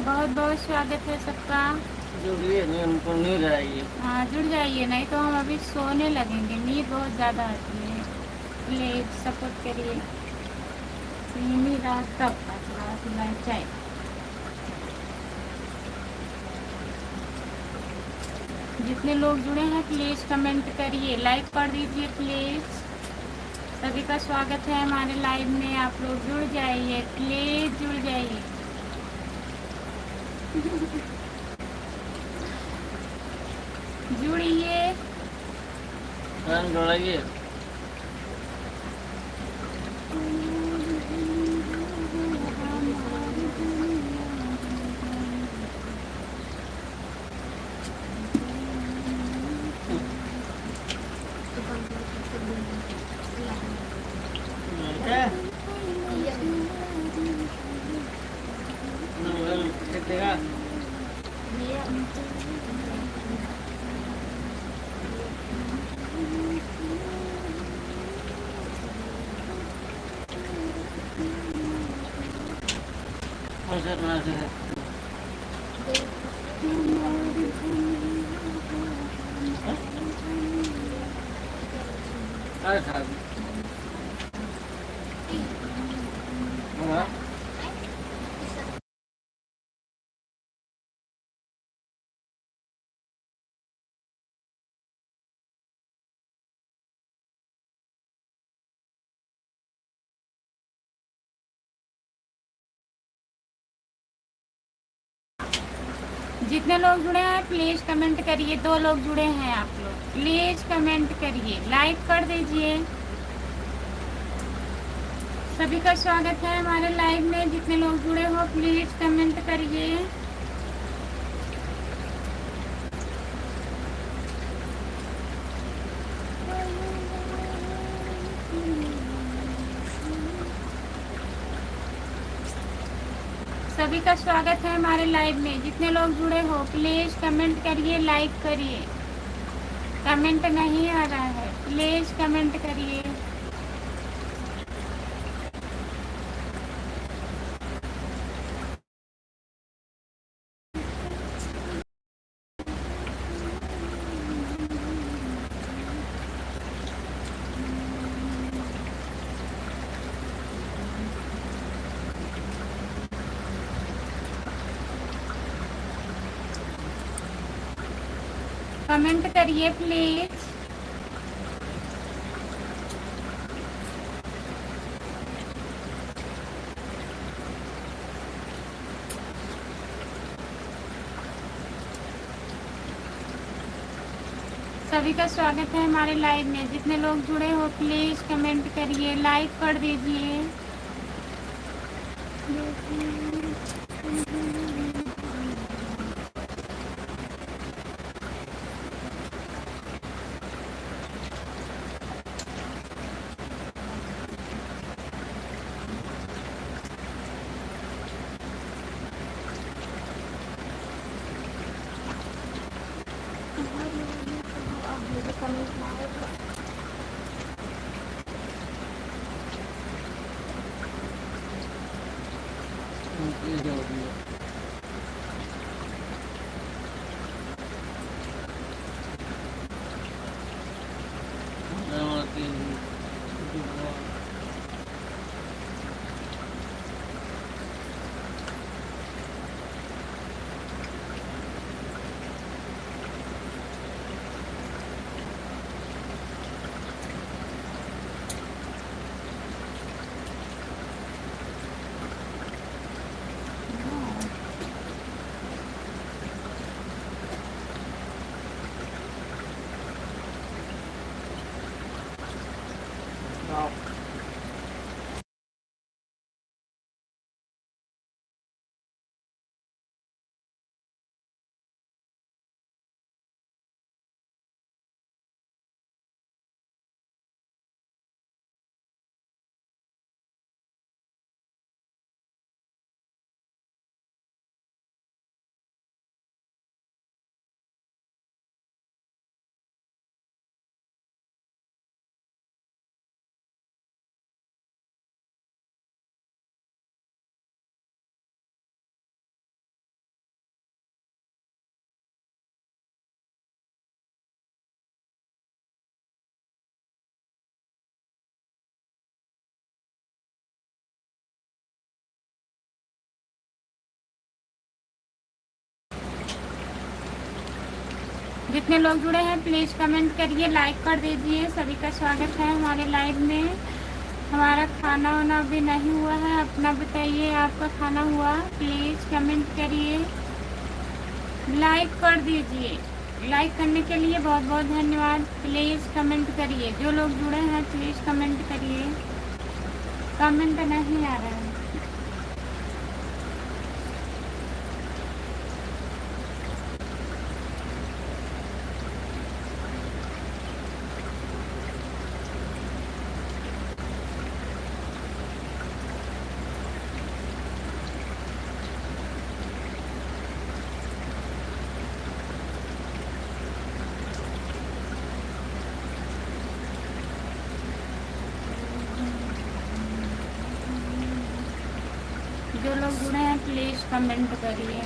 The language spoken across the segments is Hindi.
बहुत बहुत स्वागत है सबका। जुड़िए नहीं, उनको नींद आई है। हाँ, जुड़ जाइए, नहीं तो हम अभी सोने लगेंगे, नींद बहुत ज़्यादा आती है। प्लीज सपोर्ट करिए। धीमी रात तब का चाय। जितने लोग जुड़े हैं प्लीज़ कमेंट करिए, लाइक कर दीजिए प्लीज़। सभी का स्वागत है हमारे लाइव में, आप लोग जुड़ जाइए प्लीज़, जुड़ जाइए। जुड़िए। फैन बढ़ाइए। कितने का था। हाँ, जितने लोग जुड़े हैं प्लीज़ कमेंट करिए। 2 लोग जुड़े हैं आप लोग, प्लीज़ कमेंट करिए, लाइक कर दीजिए। सभी का स्वागत है हमारे लाइव में, जितने लोग जुड़े हो प्लीज़ कमेंट करिए। सभी का स्वागत है हमारे लाइव में, जितने लोग जुड़े हो प्लीज़ कमेंट करिए, लाइक करिए। कमेंट नहीं आ रहा है, प्लीज़ कमेंट करिए। कमेंट करिए प्लीज़। सभी का स्वागत है हमारे लाइव में, जितने लोग जुड़े हो प्लीज़ कमेंट करिए, लाइक कर दीजिए। ये क्या होती है? जितने लोग जुड़े हैं प्लीज़ कमेंट करिए, लाइक कर दीजिए। सभी का स्वागत है हमारे लाइव में। हमारा खाना वाना अभी नहीं हुआ है, अपना बताइए आपका खाना हुआ? प्लीज़ कमेंट करिए, लाइक कर दीजिए। लाइक करने के लिए बहुत बहुत धन्यवाद। प्लीज़ कमेंट करिए, जो लोग जुड़े हैं प्लीज़ कमेंट करिए। कमेंट नहीं आ रहा है। जो लोग जुड़े हैं प्लीज़ कमेंट करिए।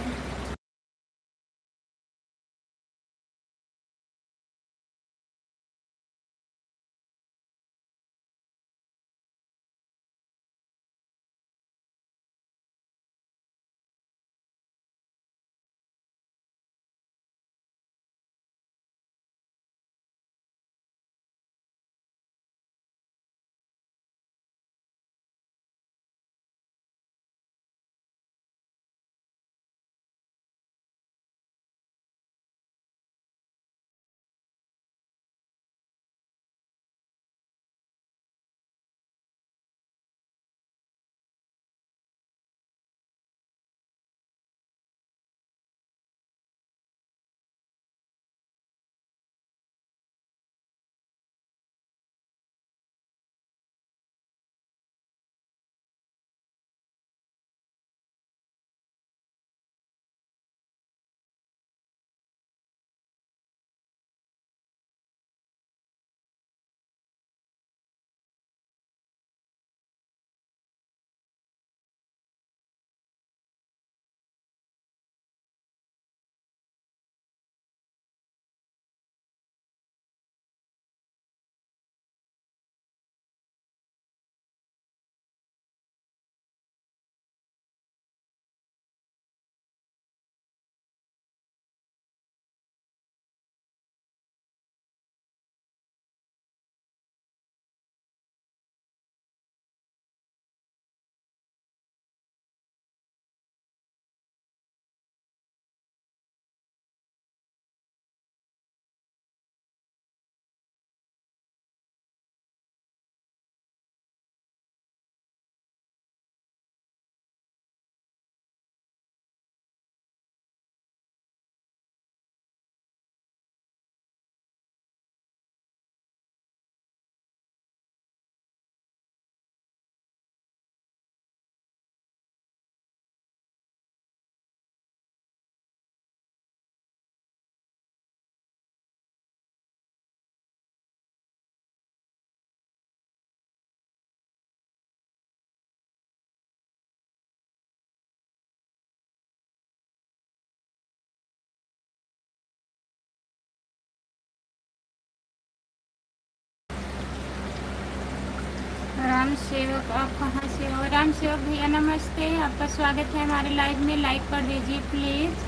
राम सेवक, आप कहाँ से हो? राम सेवक भैया नमस्ते, आपका स्वागत है हमारे लाइव में। लाइक कर दीजिए प्लीज़।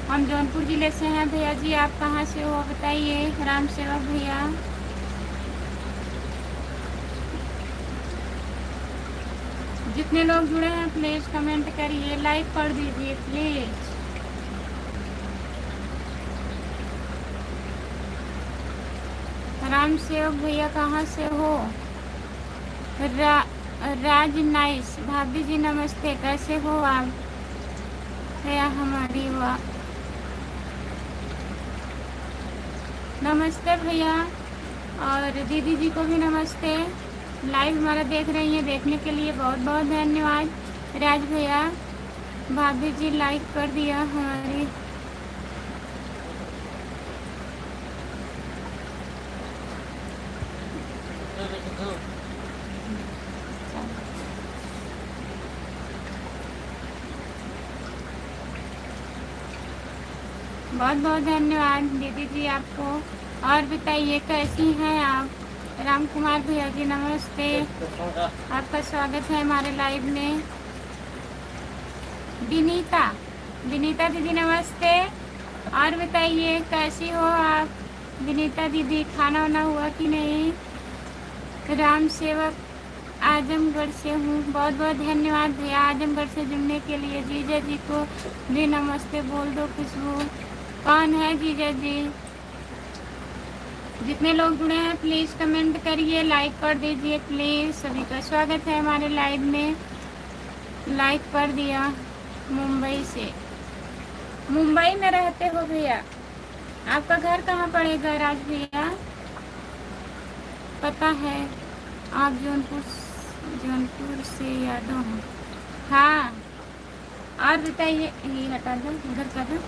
हम जौनपुर ज़िले से हैं भैया जी, आप कहाँ से हो बताइए राम सेवक भैया। जितने लोग जुड़े हैं प्लीज़ कमेंट करिए, लाइक कर दीजिए प्लीज़। राम सेवक भैया कहाँ से हो? राज नाइस भाभी जी नमस्ते, कैसे हो आप? भैया हमारी हुआ नमस्ते भैया, और दीदी जी को भी नमस्ते। लाइव हमारा देख रही हैं, देखने के लिए बहुत बहुत धन्यवाद। राज भैया, भाभी जी लाइक कर दिया हमारी। बहुत बहुत धन्यवाद दीदी जी आपको। और बताइए कैसी हैं आप? राम कुमार भैया जी नमस्ते, आपका स्वागत है हमारे लाइव में। विनीता, विनीता दीदी नमस्ते, और बताइए कैसी हो आप विनीता दीदी, खाना वाना हुआ कि नहीं? राम सेवक आजमगढ़ से हूँ। बहुत बहुत धन्यवाद भैया आजमगढ़ से जुड़ने के लिए। जीजा जी को भी नमस्ते बोल दो खुशबू। कौन है जीजा जी? जितने लोग जुड़े हैं प्लीज़ कमेंट करिए, लाइक कर दीजिए प्लीज़। सभी का स्वागत है हमारे लाइव में। लाइक कर दिया। मुंबई से, मुंबई में रहते हो भैया? आपका घर कहाँ पड़ेगा राज भैया? पता है आप जौनपुर से यादव हैं। हाँ, और बताइए। ये हटा दो, उधर कर दो।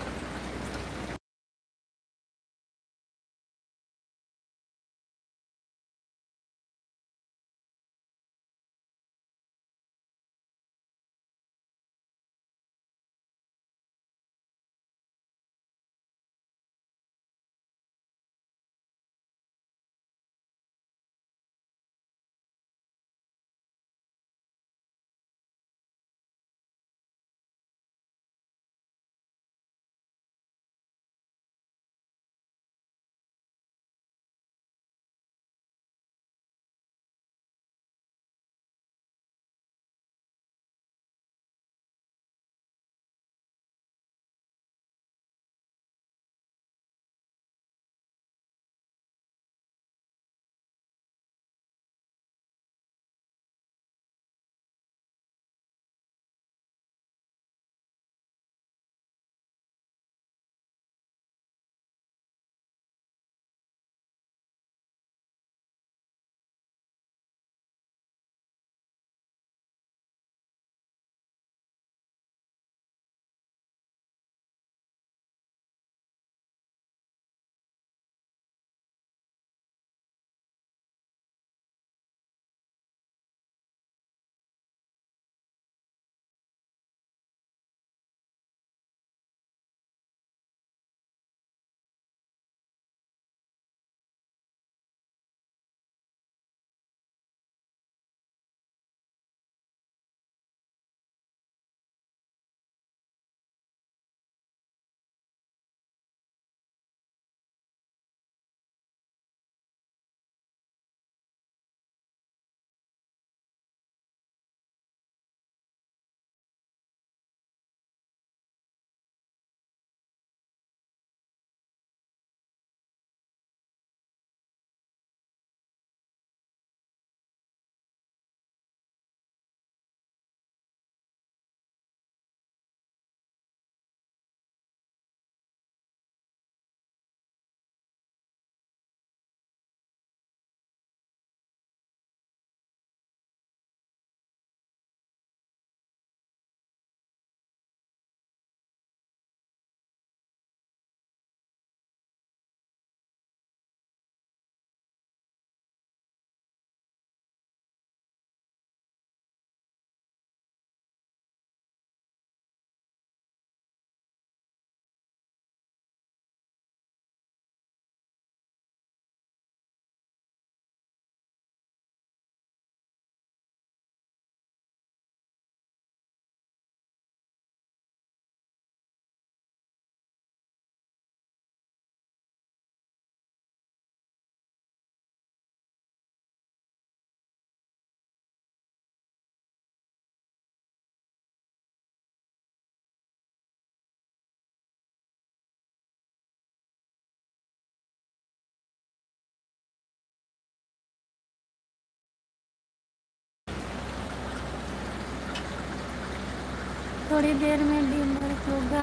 थोड़ी देर में डिनर होगा।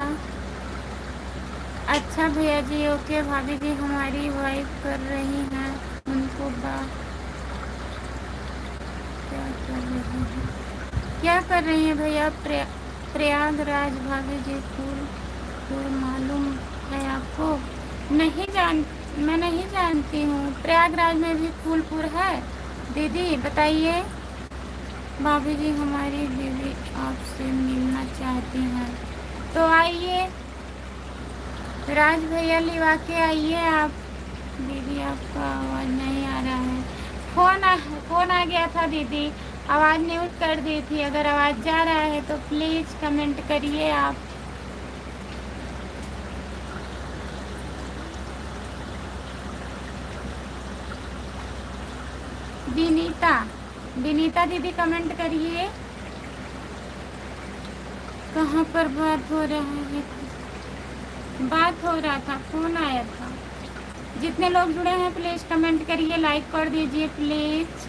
अच्छा भैया जी, ओके। भाभी जी हमारी वाइफ कर रही हैं, उनको क्या कर रही हैं? क्या कर रही हैं भैया? प्रयागराज भाभी जी फूल मालूम है आपको? मैं नहीं जानती हूँ। प्रयागराज में भी फूलपुर है दीदी, बताइए। भाभी जी हमारी बीवी आपसे मिलना चाहती हैं, तो आइए राज भैया, लिवा के आइए आप। दीदी आपका आवाज़ नहीं आ रहा है। फ़ोन आ गया था दीदी, आवाज़ म्यूट कर दी थी। अगर आवाज़ जा रहा है तो प्लीज़ कमेंट करिए आप। विनीता, विनीता दीदी कमेंट करिए। कहाँ पर बात हो रहा है? बात हो रहा था, फोन आया था। जितने लोग जुड़े हैं प्लीज कमेंट करिए, लाइक कर दीजिए प्लीज।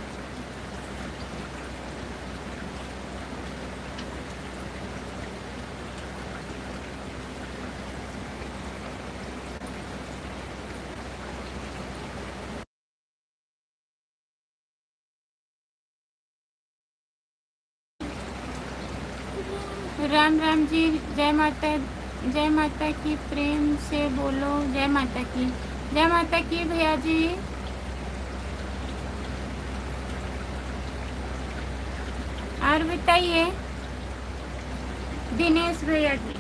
राम राम जी, जय माता की, प्रेम से बोलो जय माता की। जय माता की भैया जी। और बताइए दिनेश भैया जी।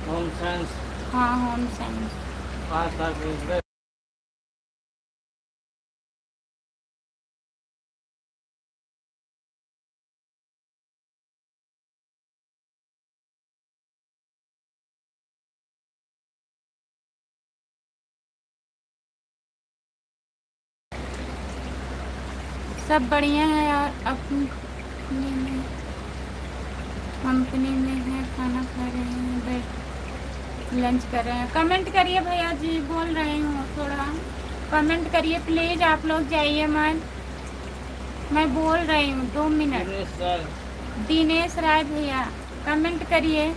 होम साइंस हाँ, होम साइंस। पास कर सब बढ़िया है और अपनी में कंपनी में है, खाना खा रहे हैं, बैठ लंच कर रहे हैं। कमेंट करिए भैया जी, बोल रही हूँ थोड़ा कमेंट करिए प्लीज। आप लोग जाइए मत, मैं बोल रही हूँ 2 मिनट। दिनेश राय भैया कमेंट करिए।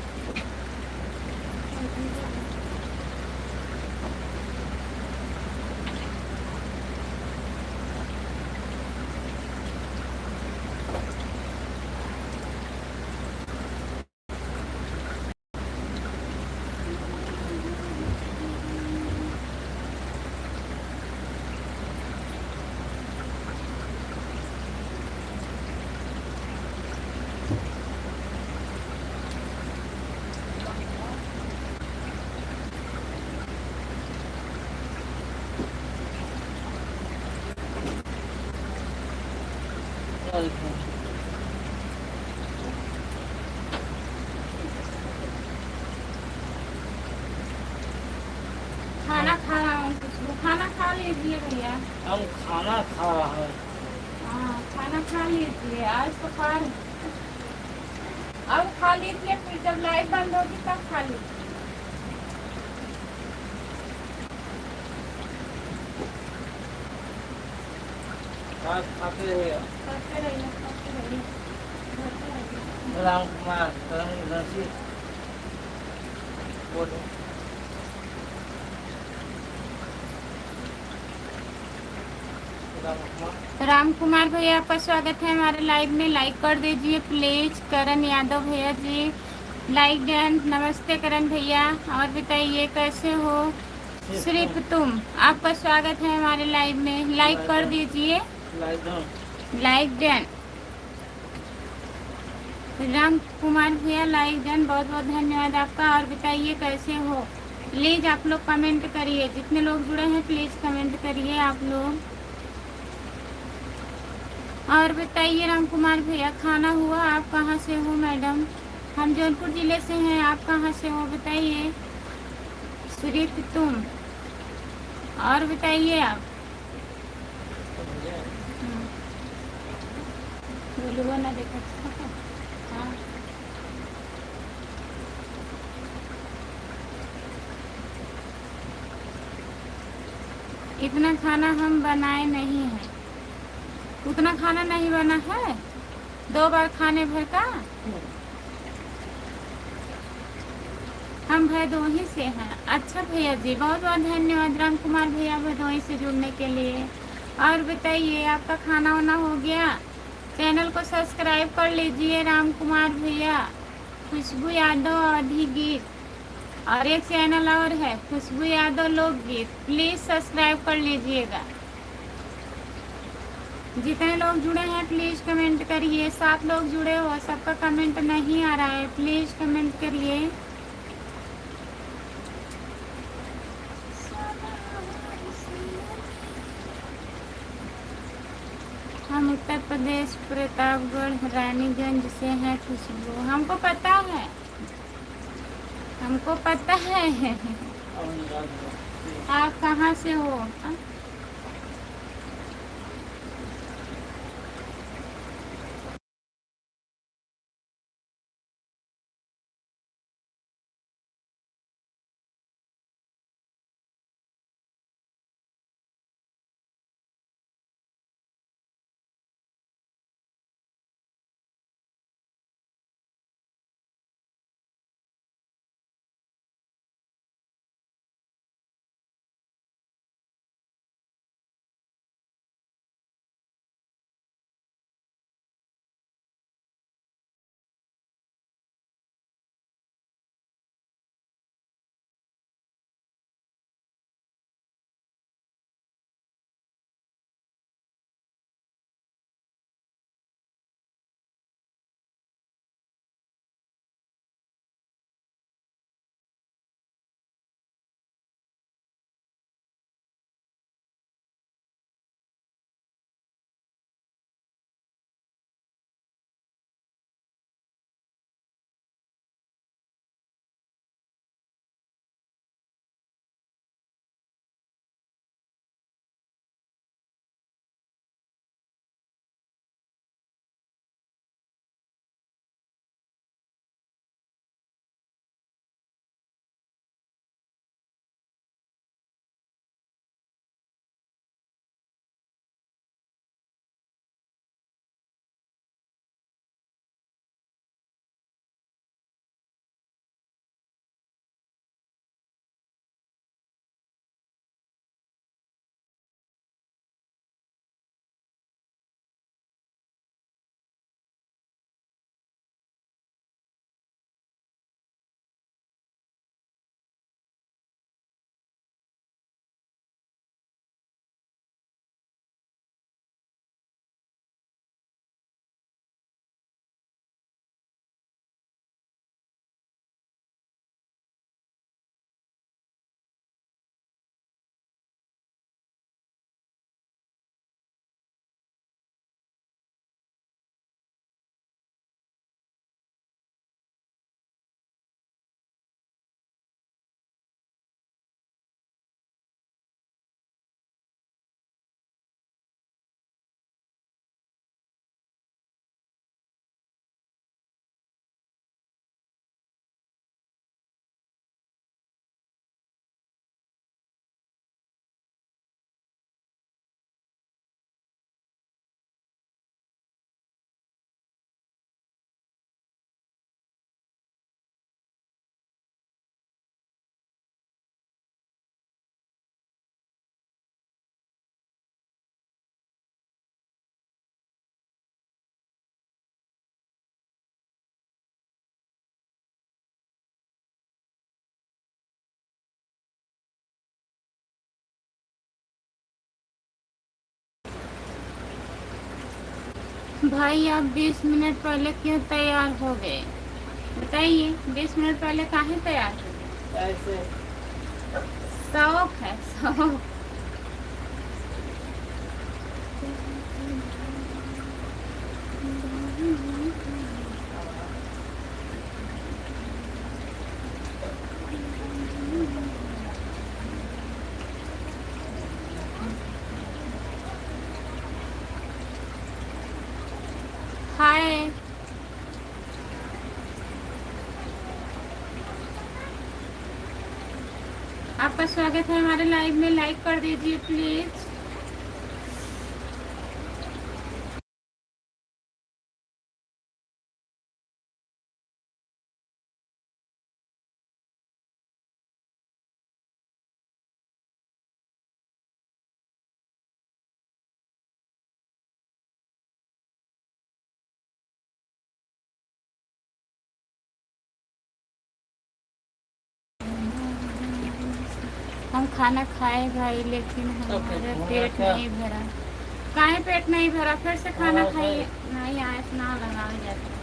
खाना खा रहा हूँ, खाना खा लीजिए भैया। हम खाना खा रहा है। हाँ, खाना खा लीजिए, आज तो खा अब खा लीजिए, फिर जब लाइट बंद होगी तब खा लीजिए। खाते रहिए। करते रहिए, करते रहिए, करते रहिए। राम कुमार रंसी बोलो। राम कुमार भैया आपका स्वागत है हमारे लाइव में, लाइक कर दीजिए प्लीज। करण यादव भैया जी लाइक डन। नमस्ते करण भैया, और बताइए कैसे हो? सिर्फ तुम, आपका स्वागत है हमारे लाइव में, लाइक कर दीजिए। Like done. राम कुमार भैया लाइक डन, बहुत बहुत धन्यवाद आपका। और बताइए कैसे हो, प्लीज़ आप लोग कमेंट करिए, जितने लोग जुड़े हैं प्लीज़ कमेंट करिए आप लोग। और बताइए राम कुमार भैया, खाना हुआ? आप कहाँ से हो मैडम? हम जौनपुर ज़िले से हैं, आप कहाँ से हो बताइए? सुरीत तुम, और बताइए आप। बोलूँगा ना, देखा हाँ। इतना खाना हम बनाए नहीं हैं। उतना खाना नहीं बना है, 2 बार खाने भर का। हम भदोही से हैं। अच्छा भैया जी, बहुत बहुत धन्यवाद राम कुमार भैया भदोही से जुड़ने के लिए। और बताइए आपका खाना वाना हो गया? चैनल को सब्सक्राइब कर लीजिए राम कुमार भैया। खुशबू यादव अवधी गीत, और एक चैनल और है खुशबू यादव लोकगीत, प्लीज़ सब्सक्राइब कर लीजिएगा। जितने लोग जुड़े हैं प्लीज़ कमेंट करिए। 7 लोग जुड़े हो, सबका कमेंट नहीं आ रहा है, प्लीज़ कमेंट करिए। हम उत्तर प्रदेश प्रतापगढ़ रानीगंज से हैं खुशबू, हमको पता है, हमको पता है। आप कहाँ से हो? भाई आप 20 मिनट पहले क्यों तैयार हो गए? बताइए, 20 मिनट पहले काहे तैयार हो गए? ऐसे शौक है, शौक। हाय। आपका स्वागत है हमारे लाइव में, लाइक कर दीजिए प्लीज। हम खाना खाए भाई, लेकिन हमारा पेट क्या? नहीं भरा। काहे पेट नहीं भरा? फिर से खाना हाँ, खाइए। नहीं आए ना लगाओ जाता है।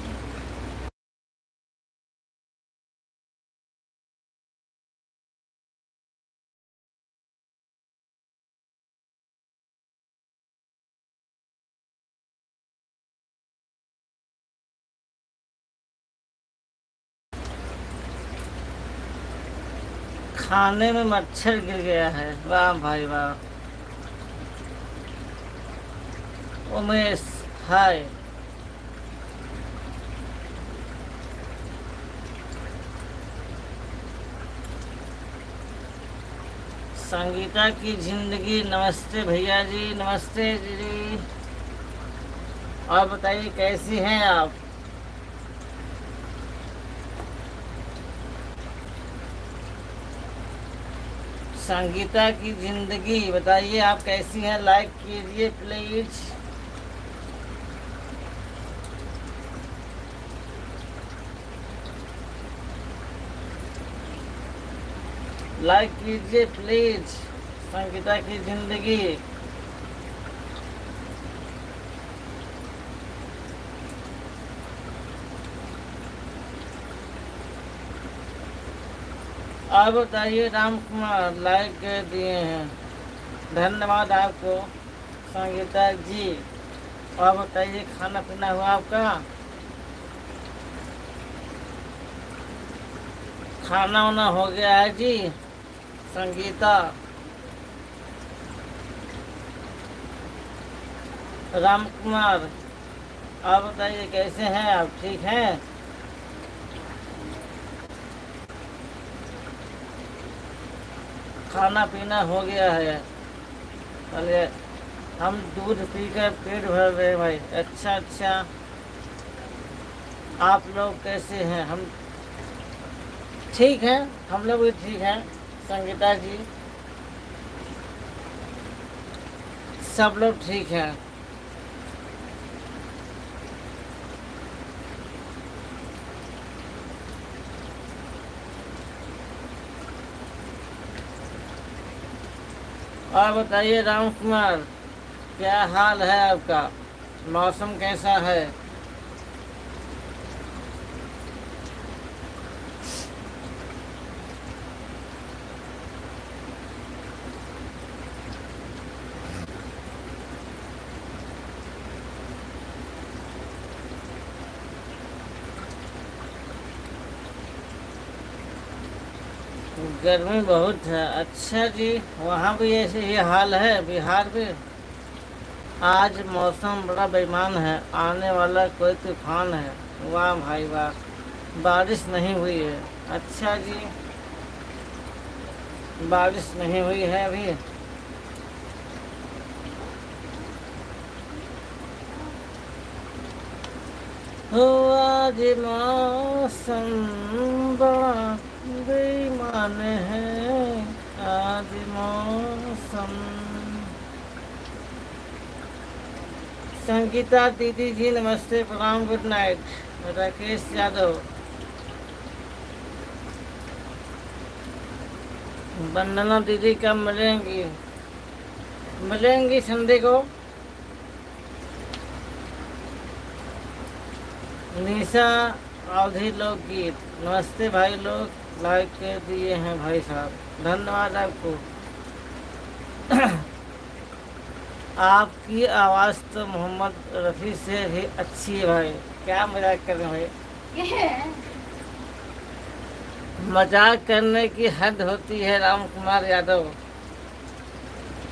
खाने में मच्छर गिर गया है। वाह भाई वाह। उमेश, हाय। संगीता की जिंदगी, नमस्ते भैया जी, नमस्ते जी। और बताइए कैसी हैं आप? संगीता की जिंदगी, बताइए आप कैसी हैं? लाइक कीजिए प्लीज। लाइक कीजिए प्लीज। संगीता की जिंदगी। आप बताइए, राम कुमार लाइक कर दिए हैं, धन्यवाद आपको संगीता जी। और बताइए खाना पीना हुआ आपका? खाना वाना हो गया है जी संगीता? राम कुमार, आप बताइए कैसे हैं आप? ठीक हैं? खाना पीना हो गया है? चलिए, हम दूध पी कर पेट भर रहे हैं भाई। अच्छा अच्छा, आप लोग कैसे हैं? हम ठीक हैं, हम लोग भी ठीक हैं संगीता जी, सब लोग ठीक हैं। और बताइए राम कुमार, क्या हाल है आपका? मौसम कैसा है? गर्मी बहुत है। अच्छा जी, वहाँ भी ऐसे ही हाल है बिहार में? आज मौसम बड़ा बेईमान है, आने वाला कोई तूफान है। वाह भाई वाह, बारिश नहीं हुई है। अच्छा जी, बारिश नहीं हुई है अभी। हो आज मौसम बड़ा बेईमान है, आज मौसम। संगीता दीदी जी नमस्ते, प्रणाम, गुड नाइट। राकेश यादव, वंदना दीदी कब मिलेंगी? मिलेंगी संडे को। निशा अवधि लोकगीत, नमस्ते भाई लोग, लाइक कर दिए हैं भाई साहब, धन्यवाद आपको। आपकी आवाज़ तो मोहम्मद रफ़ी से भी अच्छी है भाई। क्या मजाक कर रहे हैं भाई, मजाक करने की हद होती है राम कुमार यादव।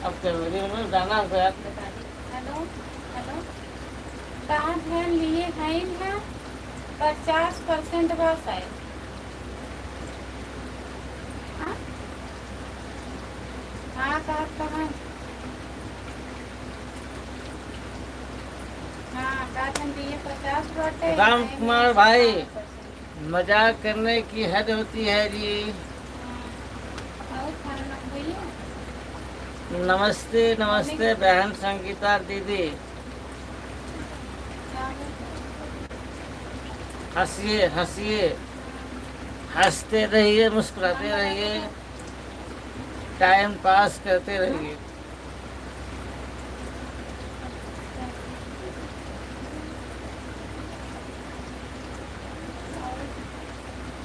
अब क्या गाना हमको याद। हेलो हेलो, कहाँ ध्यान लिए हैं ना, 50% बस है। हाँ हाँ, कहाँ, हाँ कहाँ ध्यान दिए 50 बटे राम नहीं कुमार लिए भाई, 57%। मजाक करने की हद होती है जी। और खाना लग गई है। नमस्ते नमस्ते बहन संगीता दीदी, क्या है? हंसिए हंसिए, हंसते रहिए, मुस्कुराते रहिए, टाइम पास करते रहिए।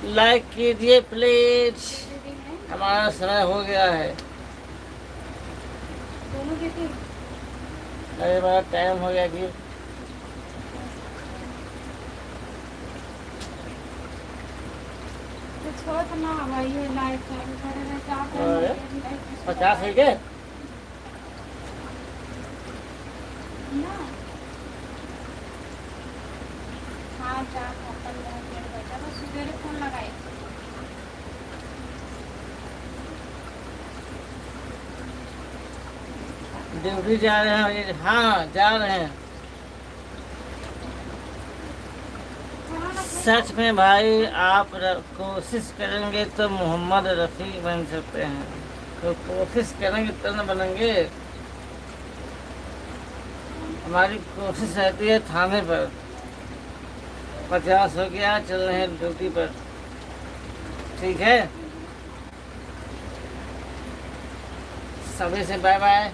लाइक कीजिए प्लीज, दीदी है हमारा समय हो गया है। दोनों दीदी। अरे हमारा टाइम हो गया जी। तो छोड़ ना भाई, ये लाइट चालू करेगा क्या और करना 50 है क्या? ना। हाँ चार खत्म बचा, बस सुबह फोन लगाए। ड्यूटी जा रहे हैं? हाँ जा रहे हैं। सच में भाई, आप कोशिश करेंगे तो मोहम्मद रफ़ी बन सकते हैं। तो कोशिश करेंगे तो न बनेंगे। हमारी कोशिश रहती है थाने पर। 50 हो गया, चल रहे हैं ड्यूटी पर। ठीक है, सभी से बाय बाय।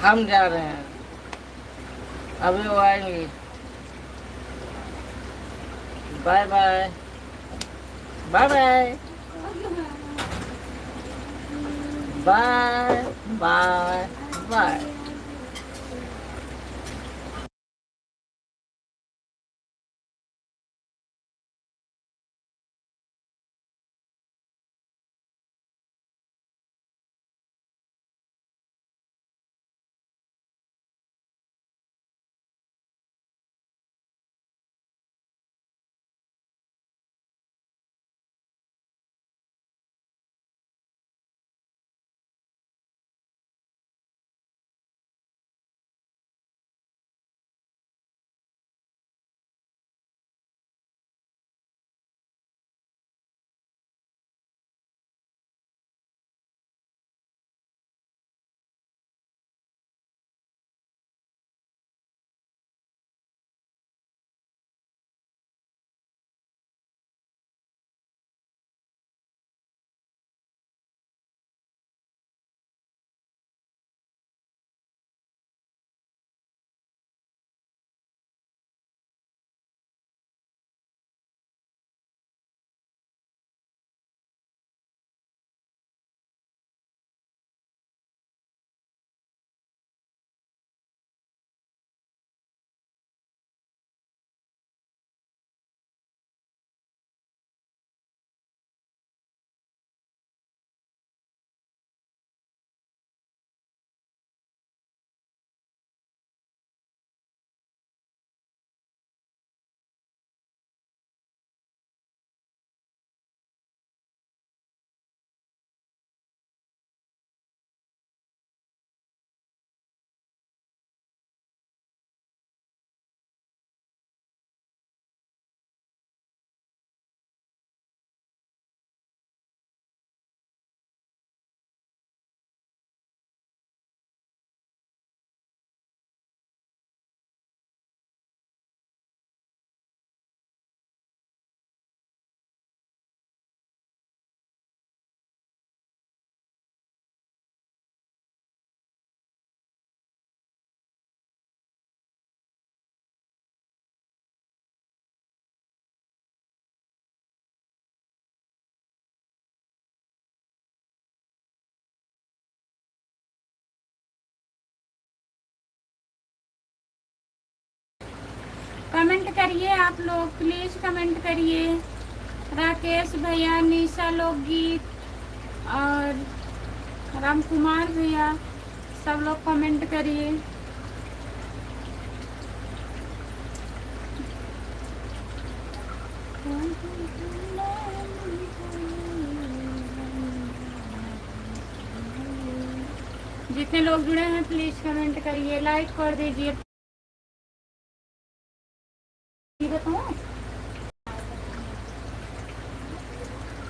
हम जा रहे हैं, अभी वो आएंगी। Bye bye, bye bye, bye bye bye. Comment करिए आप लोग, प्लीज़ कमेंट करिए। राकेश भैया, निशा लोकगीत और राम कुमार भैया, सब लोग कमेंट करिए। जितने लोग जुड़े हैं प्लीज़ कमेंट करिए, लाइक कर दीजिए। बताऊँ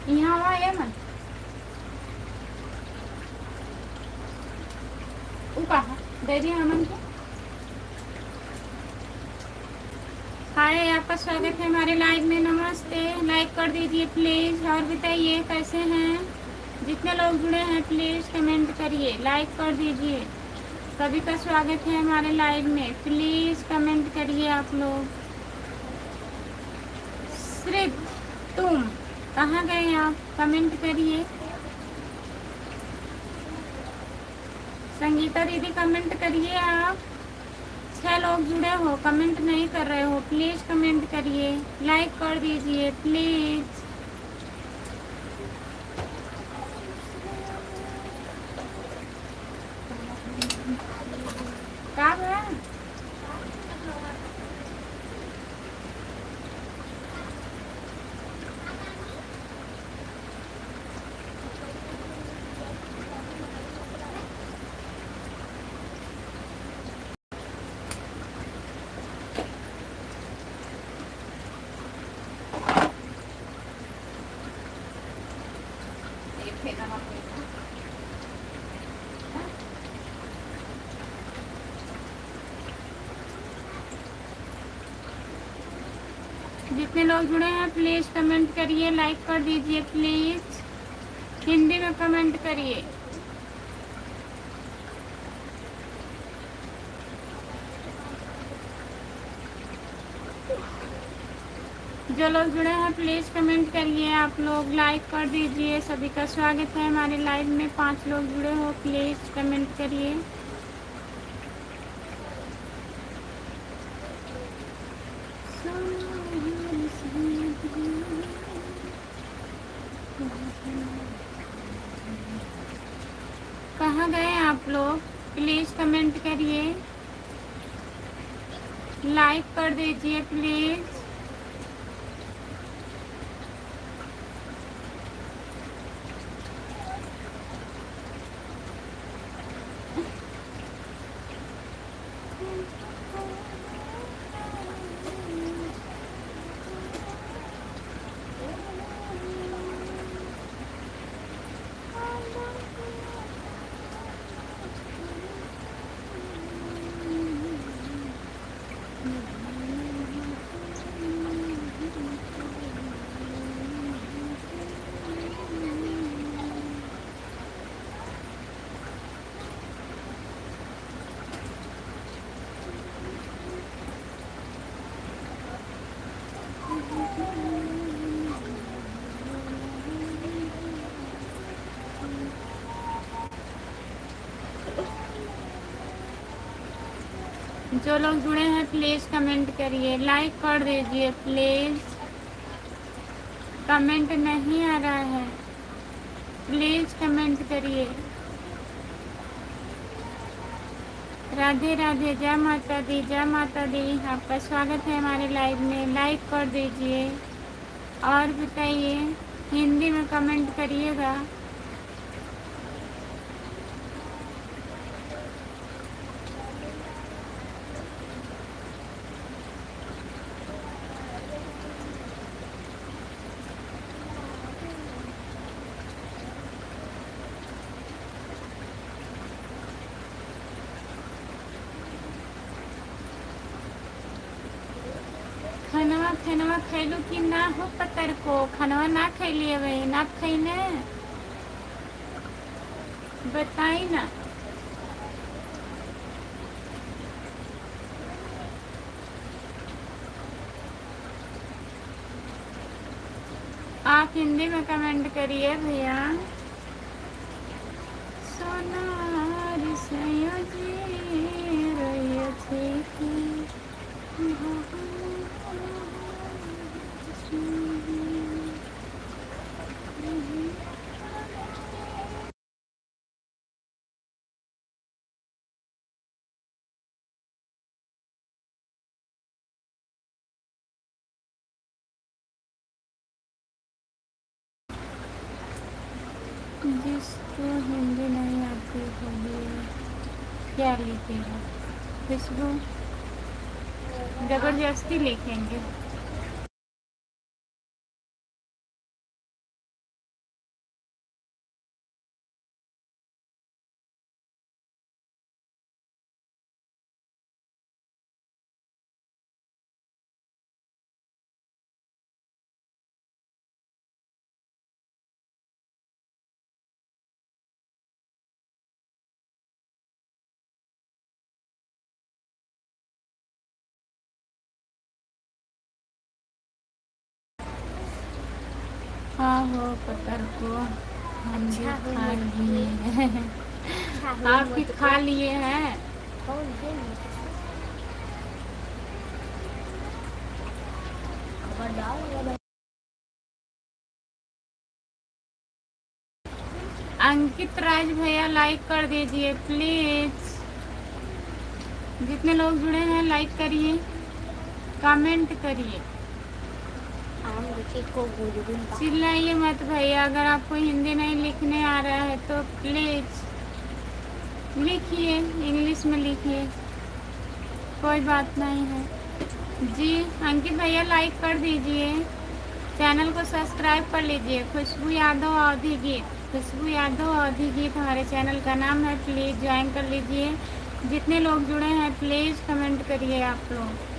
यहाँ हुआ है मन कहा दे दिया अमन को। हाय, आपका स्वागत है हमारे लाइव में। नमस्ते, लाइक कर दीजिए प्लीज़। और बताइए कैसे हैं? जितने लोग जुड़े हैं प्लीज़ कमेंट करिए, लाइक कर दीजिए। सभी का स्वागत है हमारे लाइव में, प्लीज़ कमेंट करिए आप लोग। सिर्फ तुम कहाँ गए आप? कमेंट करिए। संगीता दीदी कमेंट करिए आप। 6 लोग जुड़े हो, कमेंट नहीं कर रहे हो, प्लीज़ कमेंट करिए, लाइक कर दीजिए प्लीज़। क्या है? जितने लोग जुड़े हैं प्लीज़ कमेंट करिए, लाइक कर दीजिए प्लीज़। हिंदी में कमेंट करिए। जो लोग जुड़े हैं प्लीज़ कमेंट करिए आप लोग, लाइक कर दीजिए। सभी का स्वागत है हमारे लाइव में। 5 लोग जुड़े हो, प्लीज़ कमेंट करिए। कहाँ गए आप लोग? प्लीज़ कमेंट करिए, लाइक कर दीजिए प्लीज़। जो लोग जुड़े हैं प्लीज़ कमेंट करिए, लाइक कर दीजिए प्लीज़। कमेंट नहीं आ रहा है, प्लीज़ कमेंट करिए। राधे राधे, जय माता दी, जय माता दी। आपका स्वागत है हमारे लाइव में, लाइक कर दीजिए। और बताइए, हिंदी में कमेंट करिएगा। खनवा खैलू कि ना हो पतर को? खनवा ना खैलिए भाई, ना खैले बताई ना। आप हिंदी में कमेंट करिए भैया। सोनार सयोजी रही थी कि जिसको हिंदी नहीं आती होगी क्या लिखेगा? खुशबू जबरदस्ती लिखेंगे। हाँ हो पतर को हम भी खा लिए हैं। आप भी खा लिए हैं। अंकित राज भैया लाइक कर दीजिए प्लीज। जितने लोग जुड़े हैं लाइक करिए, कमेंट करिए। चिल्लाइए मत भैया। अगर आपको हिंदी नहीं लिखने आ रहा है तो प्लीज लिखिए, इंग्लिश में लिखिए, कोई बात नहीं है जी। अंकित भैया लाइक कर दीजिए, चैनल को सब्सक्राइब कर लीजिए। खुशबू यादव अवधि गीत, खुशबू यादव अवधि गीत हमारे चैनल का नाम है। प्लीज़ ज्वाइन कर लीजिए। जितने लोग जुड़े हैं प्लीज़ कमेंट करिए आप लोग।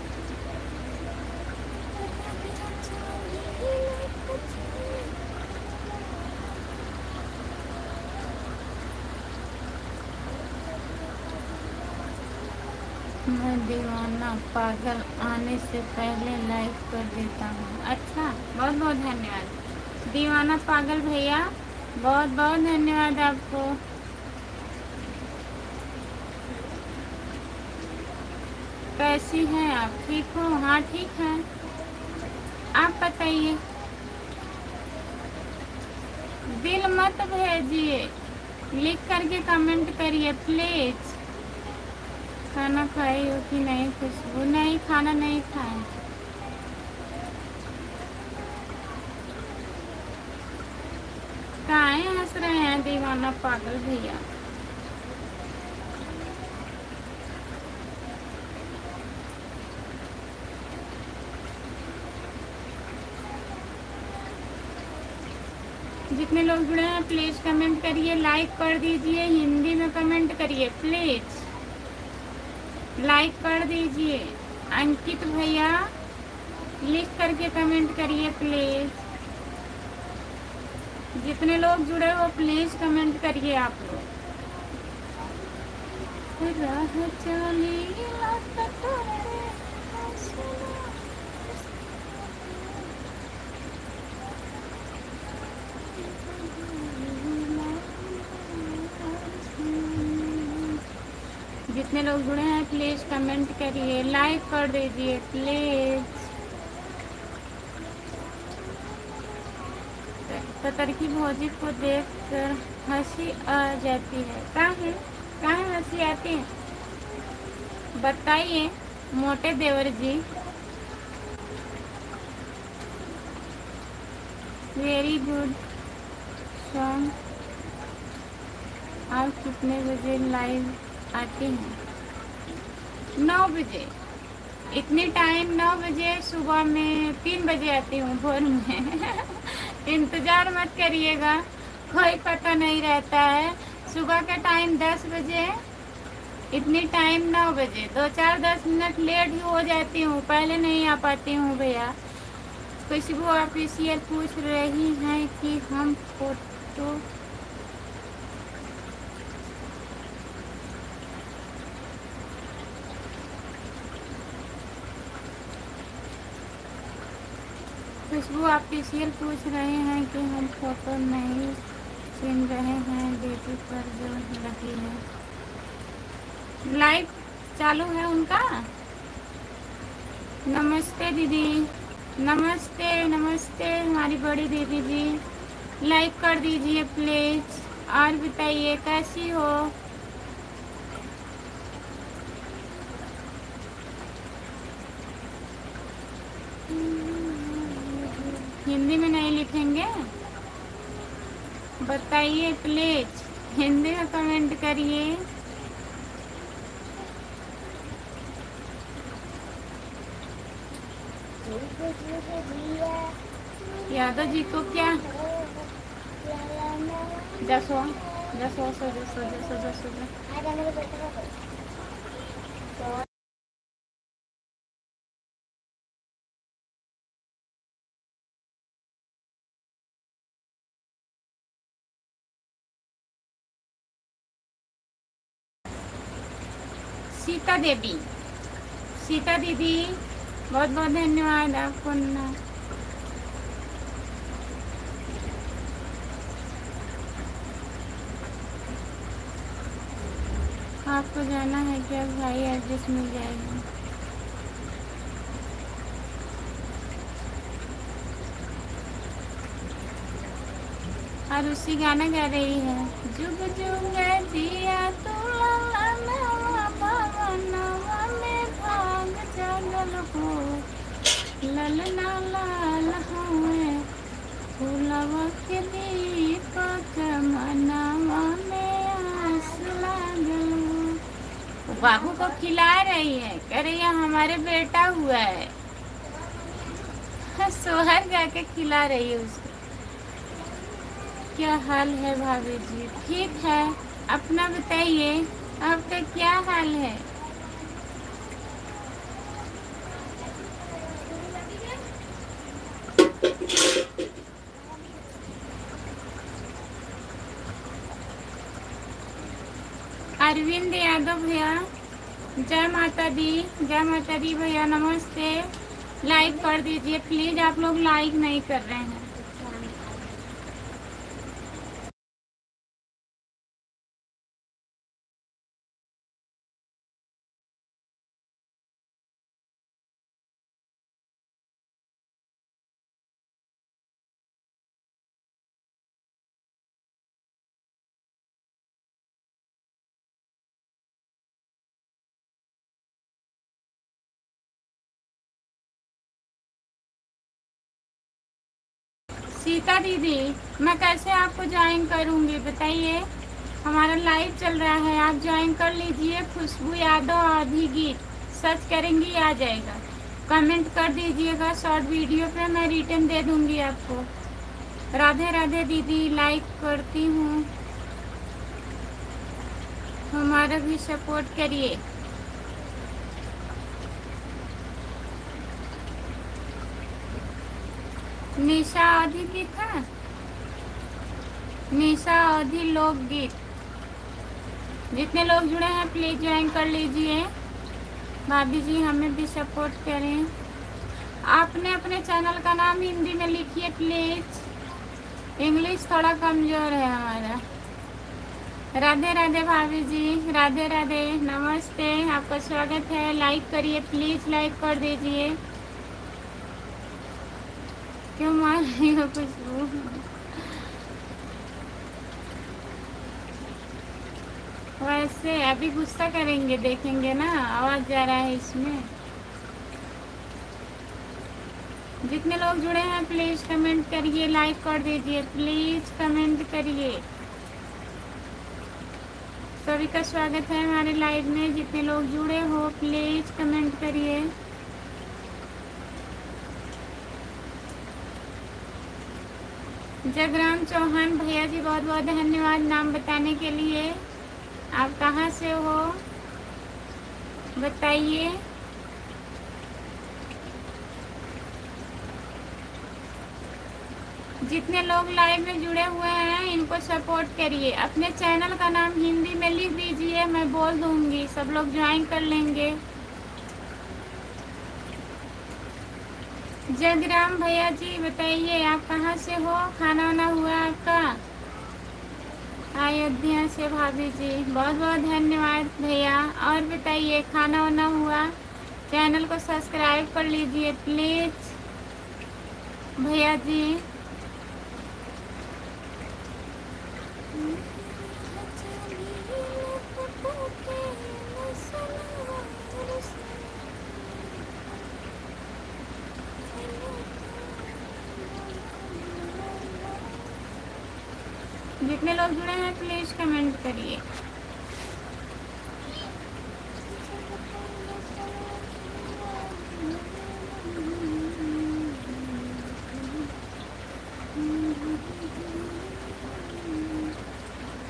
मैं दीवाना पागल आने से पहले लाइक कर देता हूँ। अच्छा, बहुत बहुत धन्यवाद दीवाना पागल भैया, बहुत बहुत धन्यवाद आपको। कैसी हैं आप? ठीक हो? हाँ ठीक है। आप बताइए। दिल मत भेजिए, लिख करके कमेंट करिए प्लीज। खाना खाई हो कि नहीं खुशबू? नहीं, खाना नहीं खाए। काहे हंस रहे हैं दीवाना पागल भैया? जितने लोग जुड़े हैं प्लीज कमेंट करिए, लाइक कर दीजिए। हिंदी में कमेंट करिए प्लीज, लाइक कर दीजिए। अंकित भैया लिख करके कमेंट करिए प्लीज। जितने लोग जुड़े हो प्लीज कमेंट करिए आप लोग। राह चली जितने लोग जुड़े हैं प्लीज कमेंट करिए, लाइक कर दीजिए प्लीज। पतर की भौजी को देखकर हंसी आ जाती है। काहे हंसी आती है बताइए मोटे देवर जी। Very good song. आप कितने बजे लाइव आती हैं? 9 बजे। इतनी टाइम 9 बजे सुबह में 3 बजे आती हूँ भोर में। इंतज़ार मत करिएगा, कोई पता नहीं रहता है। सुबह का टाइम 10 बजे, इतनी टाइम 9 बजे। 2-4-10 मिनट लेट ही हो जाती हूँ, पहले नहीं आ पाती हूँ भैया। खुशबू ऑफिशियल पूछ रही हैं कि हम फोटो खुशबू ऑफिशियल पूछ रहे हैं कि हम फोटो नहीं छीन रहे हैं दीदी पर जो लगी है। लाइव चालू है उनका। नमस्ते दीदी, नमस्ते नमस्ते हमारी बड़ी दीदी जी। लाइक कर दीजिए प्लीज। और बताइए कैसी हो? हिंदी में नहीं लिखेंगे? बताइए प्लीज, हिंदी में कमेंट करिए। यादव जी को क्या जसो जसो जसो जसो जसो जसो सीता देवी, सीता दीदी बहुत बहुत धन्यवाद आपको ना। आपको जाना है क्या भाई? एड्रेस मिल जाएगा। और उसी गाना गा रही है, जुग जुग दिया तू ललनवा भवनवा में भाग जागल हो, ललना लाल हुए फूलवा के दीपक मनवा में आस लागल हो। बाबू को खिला रही है, कह रही है हमारे बेटा हुआ है। सोहर गा के खिला रही है उसको। क्या हाल है भाभी जी? ठीक है, अपना बताइए, आपका क्या हाल है? अरविंद यादव भैया, जय माता दी, जय माता दी भैया, नमस्ते। लाइक कर दीजिए प्लीज, आप लोग लाइक नहीं कर रहे हैं। सीता दीदी, मैं कैसे आपको ज्वाइन करूंगी बताइए? हमारा लाइव चल रहा है, आप ज्वाइन कर लीजिए। खुशबू यादव आधी गीत सर्च करेंगी आ जाएगा। कमेंट कर दीजिएगा शॉर्ट वीडियो पे, मैं रिटर्न दे दूंगी आपको। राधे राधे दीदी, लाइक करती हूँ, हमारा भी सपोर्ट करिए। निशा अवधि की था, निशा अवधि लोकगीत। जितने लोग जुड़े हैं प्लीज ज्वाइन कर लीजिए। भाभी जी हमें भी सपोर्ट करें। आपने अपने चैनल का नाम हिंदी में लिखिए प्लीज, इंग्लिश थोड़ा कमजोर है हमारा। राधे राधे भाभी जी, राधे राधे, नमस्ते, आपका स्वागत है। लाइक करिए प्लीज, लाइक कर दीजिए। क्यों मार रही हो खुशबू? वैसे अभी गुस्सा करेंगे, देखेंगे ना, आवाज जा रहा है इसमें। जितने लोग जुड़े हैं प्लीज कमेंट करिए, लाइक कर दीजिए, प्लीज कमेंट करिए। सभी का स्वागत है हमारे लाइव में। जितने लोग जुड़े हो प्लीज कमेंट करिए। जगराम चौहान भैया जी बहुत बहुत धन्यवाद नाम बताने के लिए। आप कहाँ से हो बताइए? जितने लोग लाइव में जुड़े हुए हैं इनको सपोर्ट करिए। अपने चैनल का नाम हिंदी में लिख दीजिए, मैं बोल दूंगी, सब लोग ज्वाइन कर लेंगे। जगराम भैया जी बताइए, आप कहाँ से हो? खाना वाना हुआ आपका? अयोध्या से भाभी जी, बहुत बहुत धन्यवाद भैया। और बताइए, खाना वाना हुआ? चैनल को सब्सक्राइब कर लीजिए प्लीज भैया जी। जितने लोग जुड़े हैं प्लीज कमेंट करिए।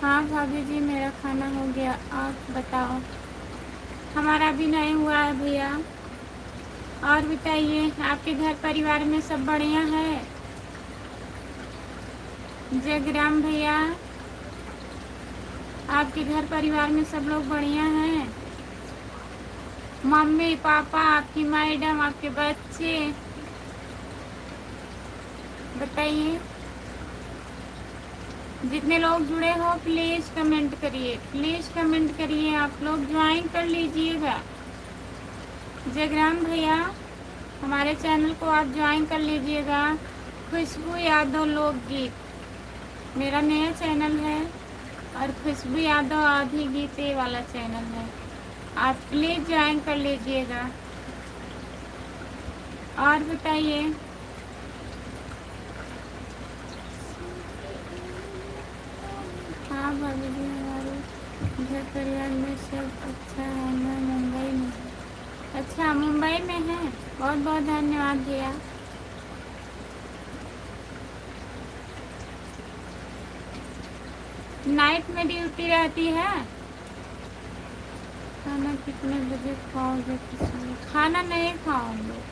हाँ भाभी जी मेरा खाना हो गया, आप बताओ। हमारा भी नहीं हुआ है भैया। और बताइए आपके घर परिवार में सब बढ़िया है? जयग्राम भैया आपके घर परिवार में सब लोग बढ़िया हैं? मम्मी पापा, आपकी मैडम, आपके बच्चे, बताइए। जितने लोग जुड़े हो प्लीज कमेंट करिए, प्लीज कमेंट करिए। आप लोग ज्वाइन कर लीजिएगा। जयग्राम भैया हमारे चैनल को आप ज्वाइन कर लीजिएगा। खुशबू यादव लोकगीत मेरा नया चैनल है और खुशबू यादव आधी गीत ये वाला चैनल है। आप प्लीज ज्वाइन कर लीजिएगा। और बताइए। हाँ भाभी जी हमारे घर परिवार में सब अच्छा है। मैं मुंबई में हूँ। अच्छा मुंबई में है, बहुत बहुत धन्यवाद भैया। नाइट में ड्यूटी रहती है। खाना कितने बजे खाओगे? खाना नहीं खाओगे।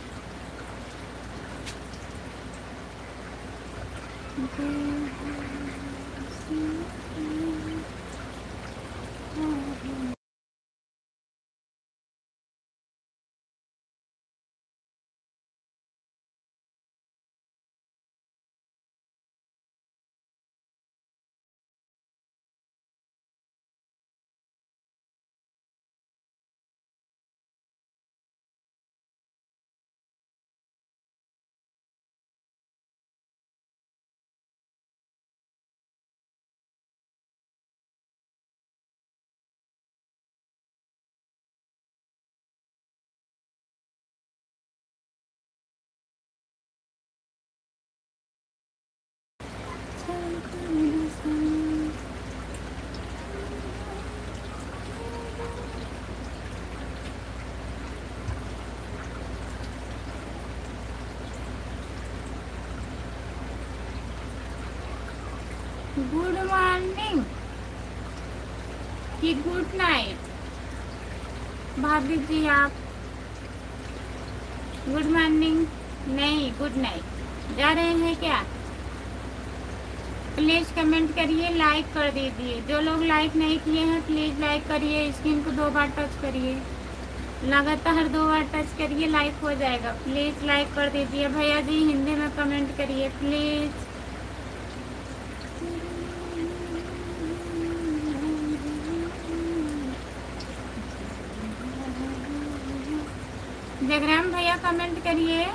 गुड मॉर्निंग कि गुड नाइट भाभी जी? आप गुड मॉर्निंग नहीं गुड नाइट जा रहे हैं क्या? प्लीज कमेंट करिए, लाइक कर दीजिए। जो लोग लाइक नहीं किए हैं प्लीज लाइक करिए। स्क्रीन को 2 बार टच करिए, लगातार 2 बार टच करिए, लाइक हो जाएगा। प्लीज लाइक कर दीजिए। भैया जी हिंदी में कमेंट करिए प्लीज। जयग्राम भैया कमेंट करिए,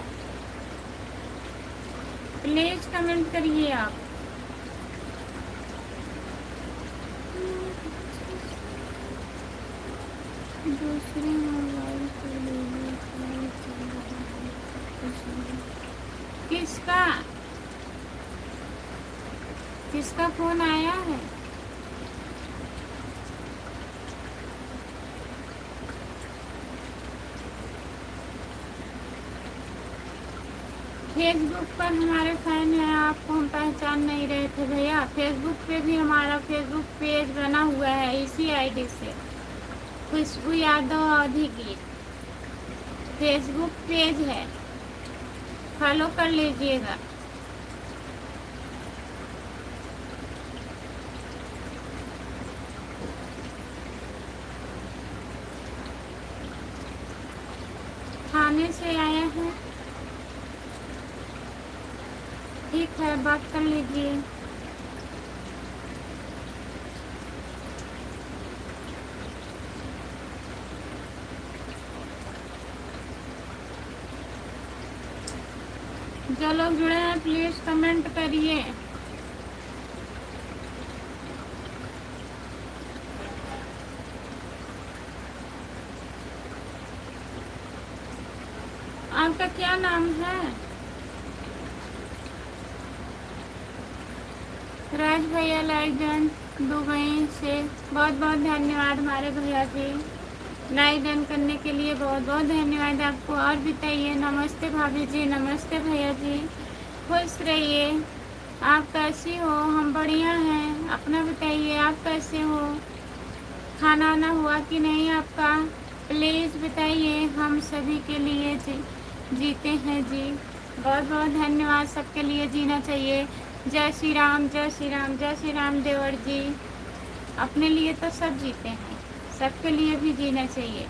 प्लीज कमेंट करिए आप। दूसरे मोबाइल पे किसका किसका फोन आया है? फेसबुक पर हमारे फैन हैं, आपको हम पहचान नहीं रहे थे भैया। फेसबुक पे भी हमारा फेसबुक पेज बना हुआ है इसी आईडी से, खुशबू यादव आधी गीत फेसबुक पेज है, फॉलो कर लीजिएगा। थाने से आया है, ठीक है बात कर लीजिए। जो लोग जुड़े हैं प्लीज कमेंट करिए। आपका क्या नाम है? राज भैया लाइक डन दुबई से, बहुत बहुत धन्यवाद हमारे भैया जी, लाइक डन करने के लिए बहुत बहुत धन्यवाद आपको। और बताइए, नमस्ते भाभी जी, नमस्ते भैया जी, खुश रहिए। आप कैसी हो? हम बढ़िया हैं, अपना बताइए, आप कैसे हो? खाना वाना हुआ कि नहीं आपका? प्लीज़ बताइए, हम सभी के लिए जीते हैं जी। बहुत बहुत धन्यवाद, सबके लिए जीना चाहिए। जय श्री राम, जय श्री राम, जय श्री राम देवर जी। अपने लिए तो सब जीते हैं, सबके लिए भी जीना चाहिए।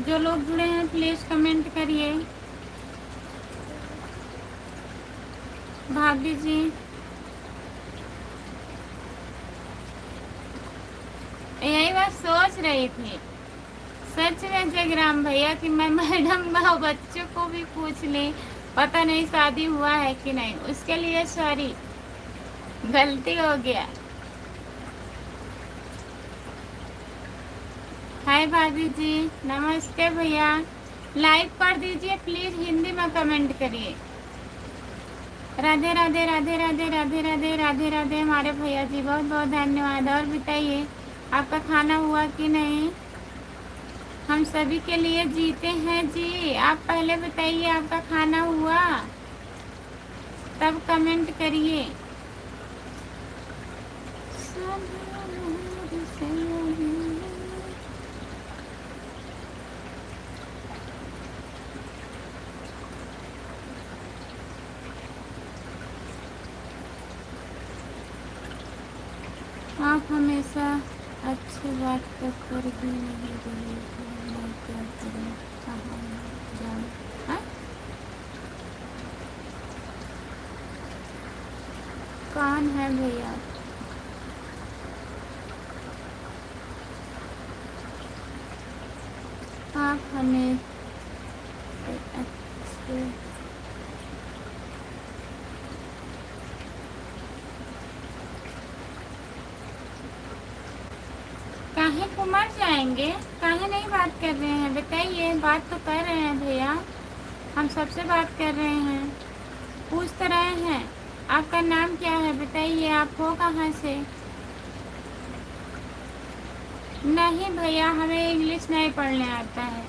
जो लोग जुड़े हैं प्लीज़ कमेंट करिए। भाभी जी, यही बात सोच रही थी सच में जगराम भैया कि मैं मैडम बच्चों को भी पूछ लें, पता नहीं शादी हुआ है कि नहीं। उसके लिए सॉरी, गलती हो गया। हाय भाभी जी, नमस्ते भैया, लाइक कर दीजिए प्लीज़, हिंदी में कमेंट करिए। राधे राधे राधे राधे राधे राधे राधे राधे हमारे भैया जी, बहुत बहुत धन्यवाद। और बताइए, आपका खाना हुआ कि नहीं? हम सभी के लिए जीते हैं जी। आप पहले बताइए, आपका खाना हुआ तब कमेंट करिए। आप हमेशा अच्छी बात तो कर भी नहीं रही हो, मैं क्या करूं, कहाँ जाऊं? हाँ? कौन है भैया? आप हमें अच्छे काहे को मर जाएंगे? काहे नहीं बात कर रहे हैं? बताइए, बात तो कर रहे हैं भैया, हम सबसे बात कर रहे हैं, पूछ तो रहे हैं। आपका नाम क्या है बताइए, आप हो कहाँ से? नहीं भैया, हमें इंग्लिश नहीं पढ़ने आता है,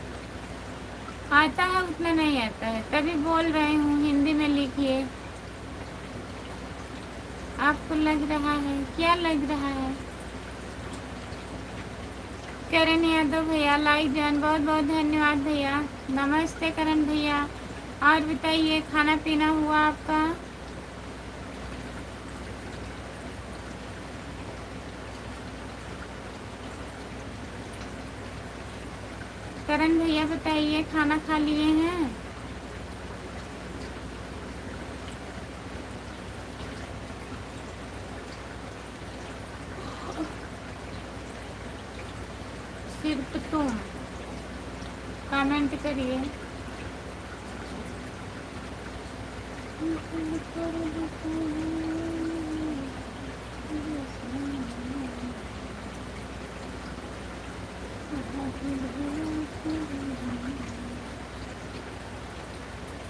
आता है उतना नहीं आता है, तभी बोल रही हूँ, हिंदी में लिखिए। आपको लग रहा है? क्या लग रहा है? करण यादव भैया लाइक जान, बहुत बहुत धन्यवाद भैया, नमस्ते करण भैया। और बताइए, खाना पीना हुआ आपका? करण भैया बताइए, खाना खा लिए हैं? सिर्फ तुम कमेंट करिए।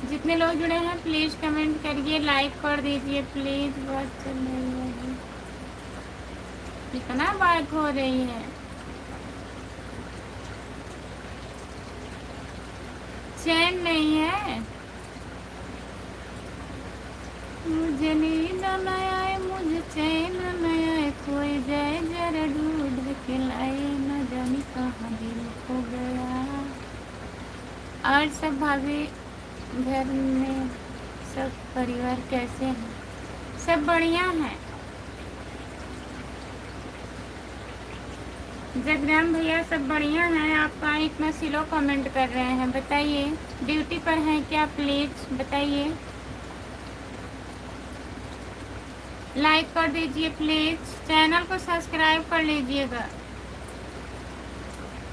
जितने लोग जुड़े हैं प्लीज़ कमेंट करिए, लाइक कर दीजिए प्लीज़। बात चल रही है, कितना बात हो रही है। चैन नहीं है, मुझे नींद न आए, मुझे चैन न आए, खोए जाए जरा ढूंढ के लाए, न जाने कहाँ दिल खो गया। और सब भाभी, घर में सब परिवार कैसे हैं? सब बढ़िया हैं। जगराम भैया सब बढ़िया हैं। आप कहाँ इतना स्लो कमेंट कर रहे हैं बताइए? ड्यूटी पर हैं क्या? प्लीज़ बताइए, लाइक कर दीजिए प्लीज़, चैनल को सब्सक्राइब कर लीजिएगा।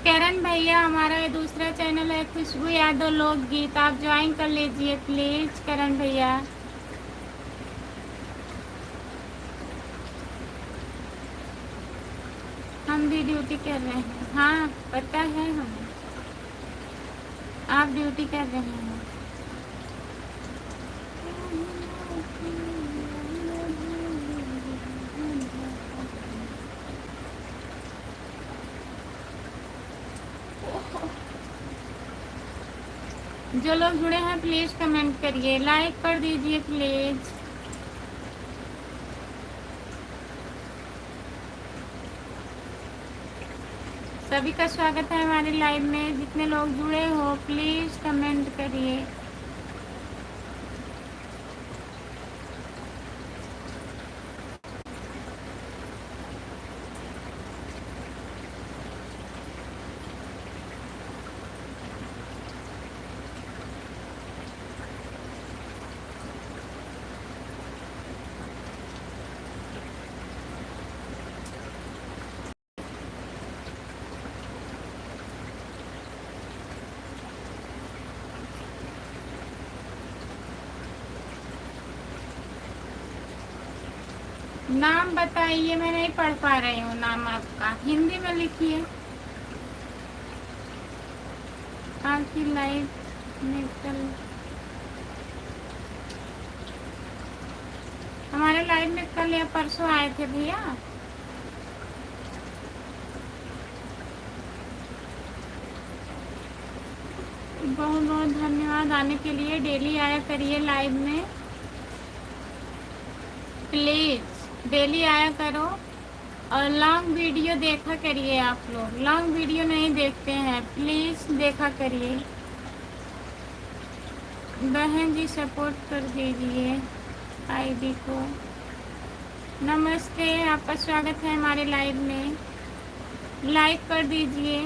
करण भैया, हमारा ये दूसरा चैनल है खुशबू यादव लोकगीत, आप ज्वाइन कर लीजिए प्लीज़ करण भैया। हम भी ड्यूटी कर रहे हैं। हाँ पता है हमें, आप ड्यूटी कर रहे हैं। जो लोग जुड़े हैं प्लीज कमेंट करिए, लाइक कर दीजिए प्लीज। सभी का स्वागत है हमारे लाइव में। जितने लोग जुड़े हो प्लीज कमेंट करिए। नाम बताइए, मैं नहीं पढ़ पा रही हूँ नाम आपका, हिंदी में लिखिए। आपकी लाइव में कल हमारे लाइव में कल या परसों आए थे भैया। बहुत बहुत धन्यवाद आने के लिए। डेली आया करिए लाइव में प्लीज, डेली आया करो। और लॉन्ग वीडियो देखा करिए। आप लोग लॉन्ग वीडियो नहीं देखते हैं, प्लीज देखा करिए। बहन जी सपोर्ट कर दीजिए आईडी को। नमस्ते, आपका स्वागत है हमारे लाइव में। लाइक कर दीजिए।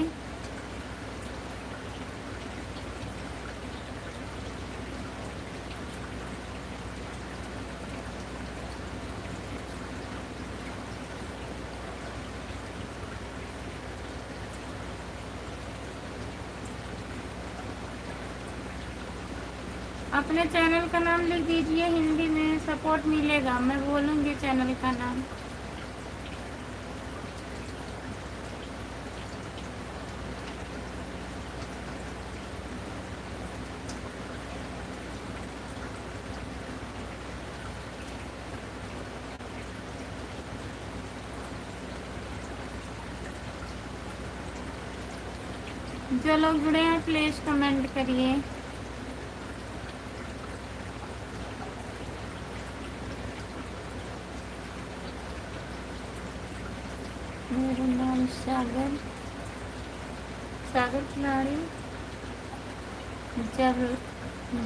अपने चैनल का नाम लिख दीजिए, हिंदी में सपोर्ट मिलेगा। मैं बोलूँगी चैनल का नाम। जो लोग जुड़े हैं प्लीज कमेंट करिए। मेरा नाम सागर खिलाड़ी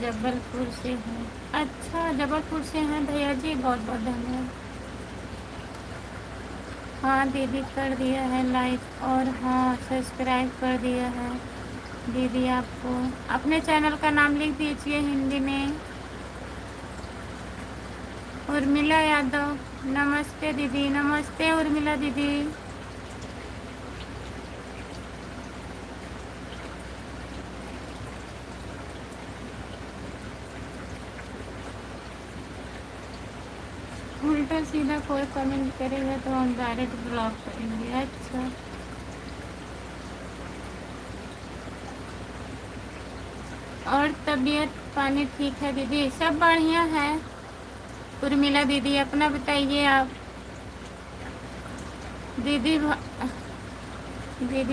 जबलपुर से है। अच्छा, जबलपुर से हैं भैया जी, बहुत बहुत धन्यवाद। हाँ दीदी कर दिया है लाइक, और हाँ सब्सक्राइब कर दिया है दीदी। आपको अपने चैनल का नाम लिख दीजिए हिंदी में। उर्मिला यादव, नमस्ते दीदी। नमस्ते उर्मिला दीदी। उल्टा सीधा कोई कमेंट करेगा तो हम डायरेक्ट ब्लॉक करेंगे। अच्छा, और तबीयत पानी ठीक है दीदी? सब बढ़िया है उर्मिला दीदी। अपना बताइए आप। दीदी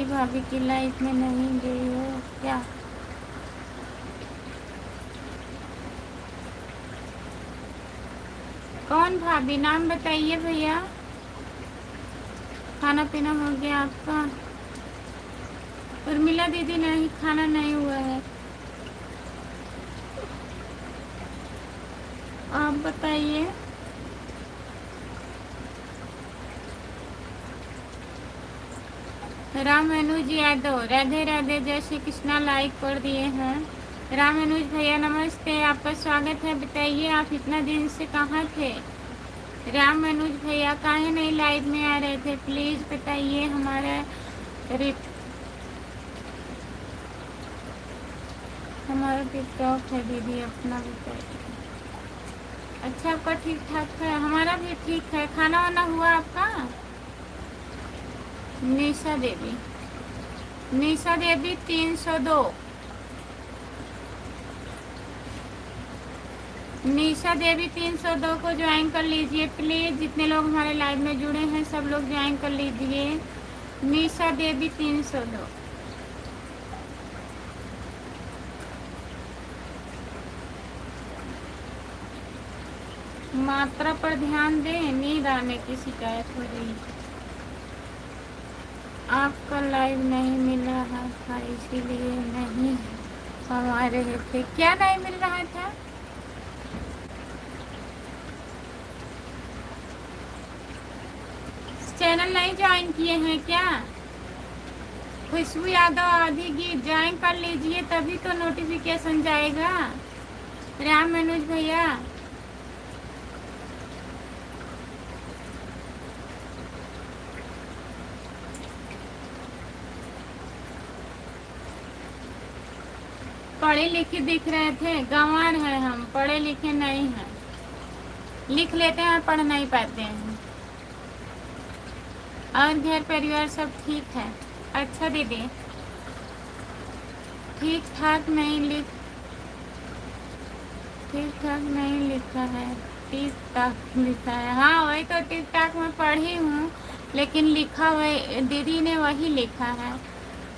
भाभी की लाइफ में नहीं गई हो क्या? कौन भाभी? नाम बताइए भैया। खाना पीना हो गया आपका? उर्मिला दीदी नहीं, खाना नहीं हुआ है। आप बताइए। राम अनुज यादव, राधे राधे, जय श्री कृष्णा, लाइक कर दिए हैं। राम अनुज भैया नमस्ते, आपका स्वागत है। बताइए आप इतना दिन से कहाँ थे? राम अनुज भैया काहे नहीं लाइव में आ रहे थे? प्लीज बताइए। हमारा टिकटॉक है दीदी, अपना बताइए। अच्छा, आपका ठीक ठाक है? हमारा भी ठीक है। खाना वाना हुआ आपका? निशा देवी, निशा देवी 302, निशा देवी 302 को ज्वाइन कर लीजिए प्लीज। जितने लोग हमारे लाइव में जुड़े हैं सब लोग ज्वाइन कर लीजिए। निशा देवी 302। मात्रा पर ध्यान दें, नींद आने की शिकायत हो रही है। आपका लाइव नहीं मिल रहा था इसीलिए नहीं आ रहे थे। क्या नहीं मिल रहा था? चैनल नहीं ज्वाइन किए हैं क्या? खुशबू यादव आदि गीत ज्वाइन कर लीजिए तभी तो नोटिफिकेशन जाएगा। राम मनोज भैया, पढ़े लिखे दिख रहे थे, गंवार हैं हम, पढ़े लिखे नहीं हैं। लिख लेते हैं, पढ़ नहीं पाते हैं। और घर परिवार सब ठीक है? अच्छा दीदी, ठीक ठाक नहीं लिखा है, ठीक ठाक लिखा है। हाँ वही तो ठीक ठाक मैं पढ़ी हूँ, लेकिन लिखा वही दीदी ने वही लिखा है,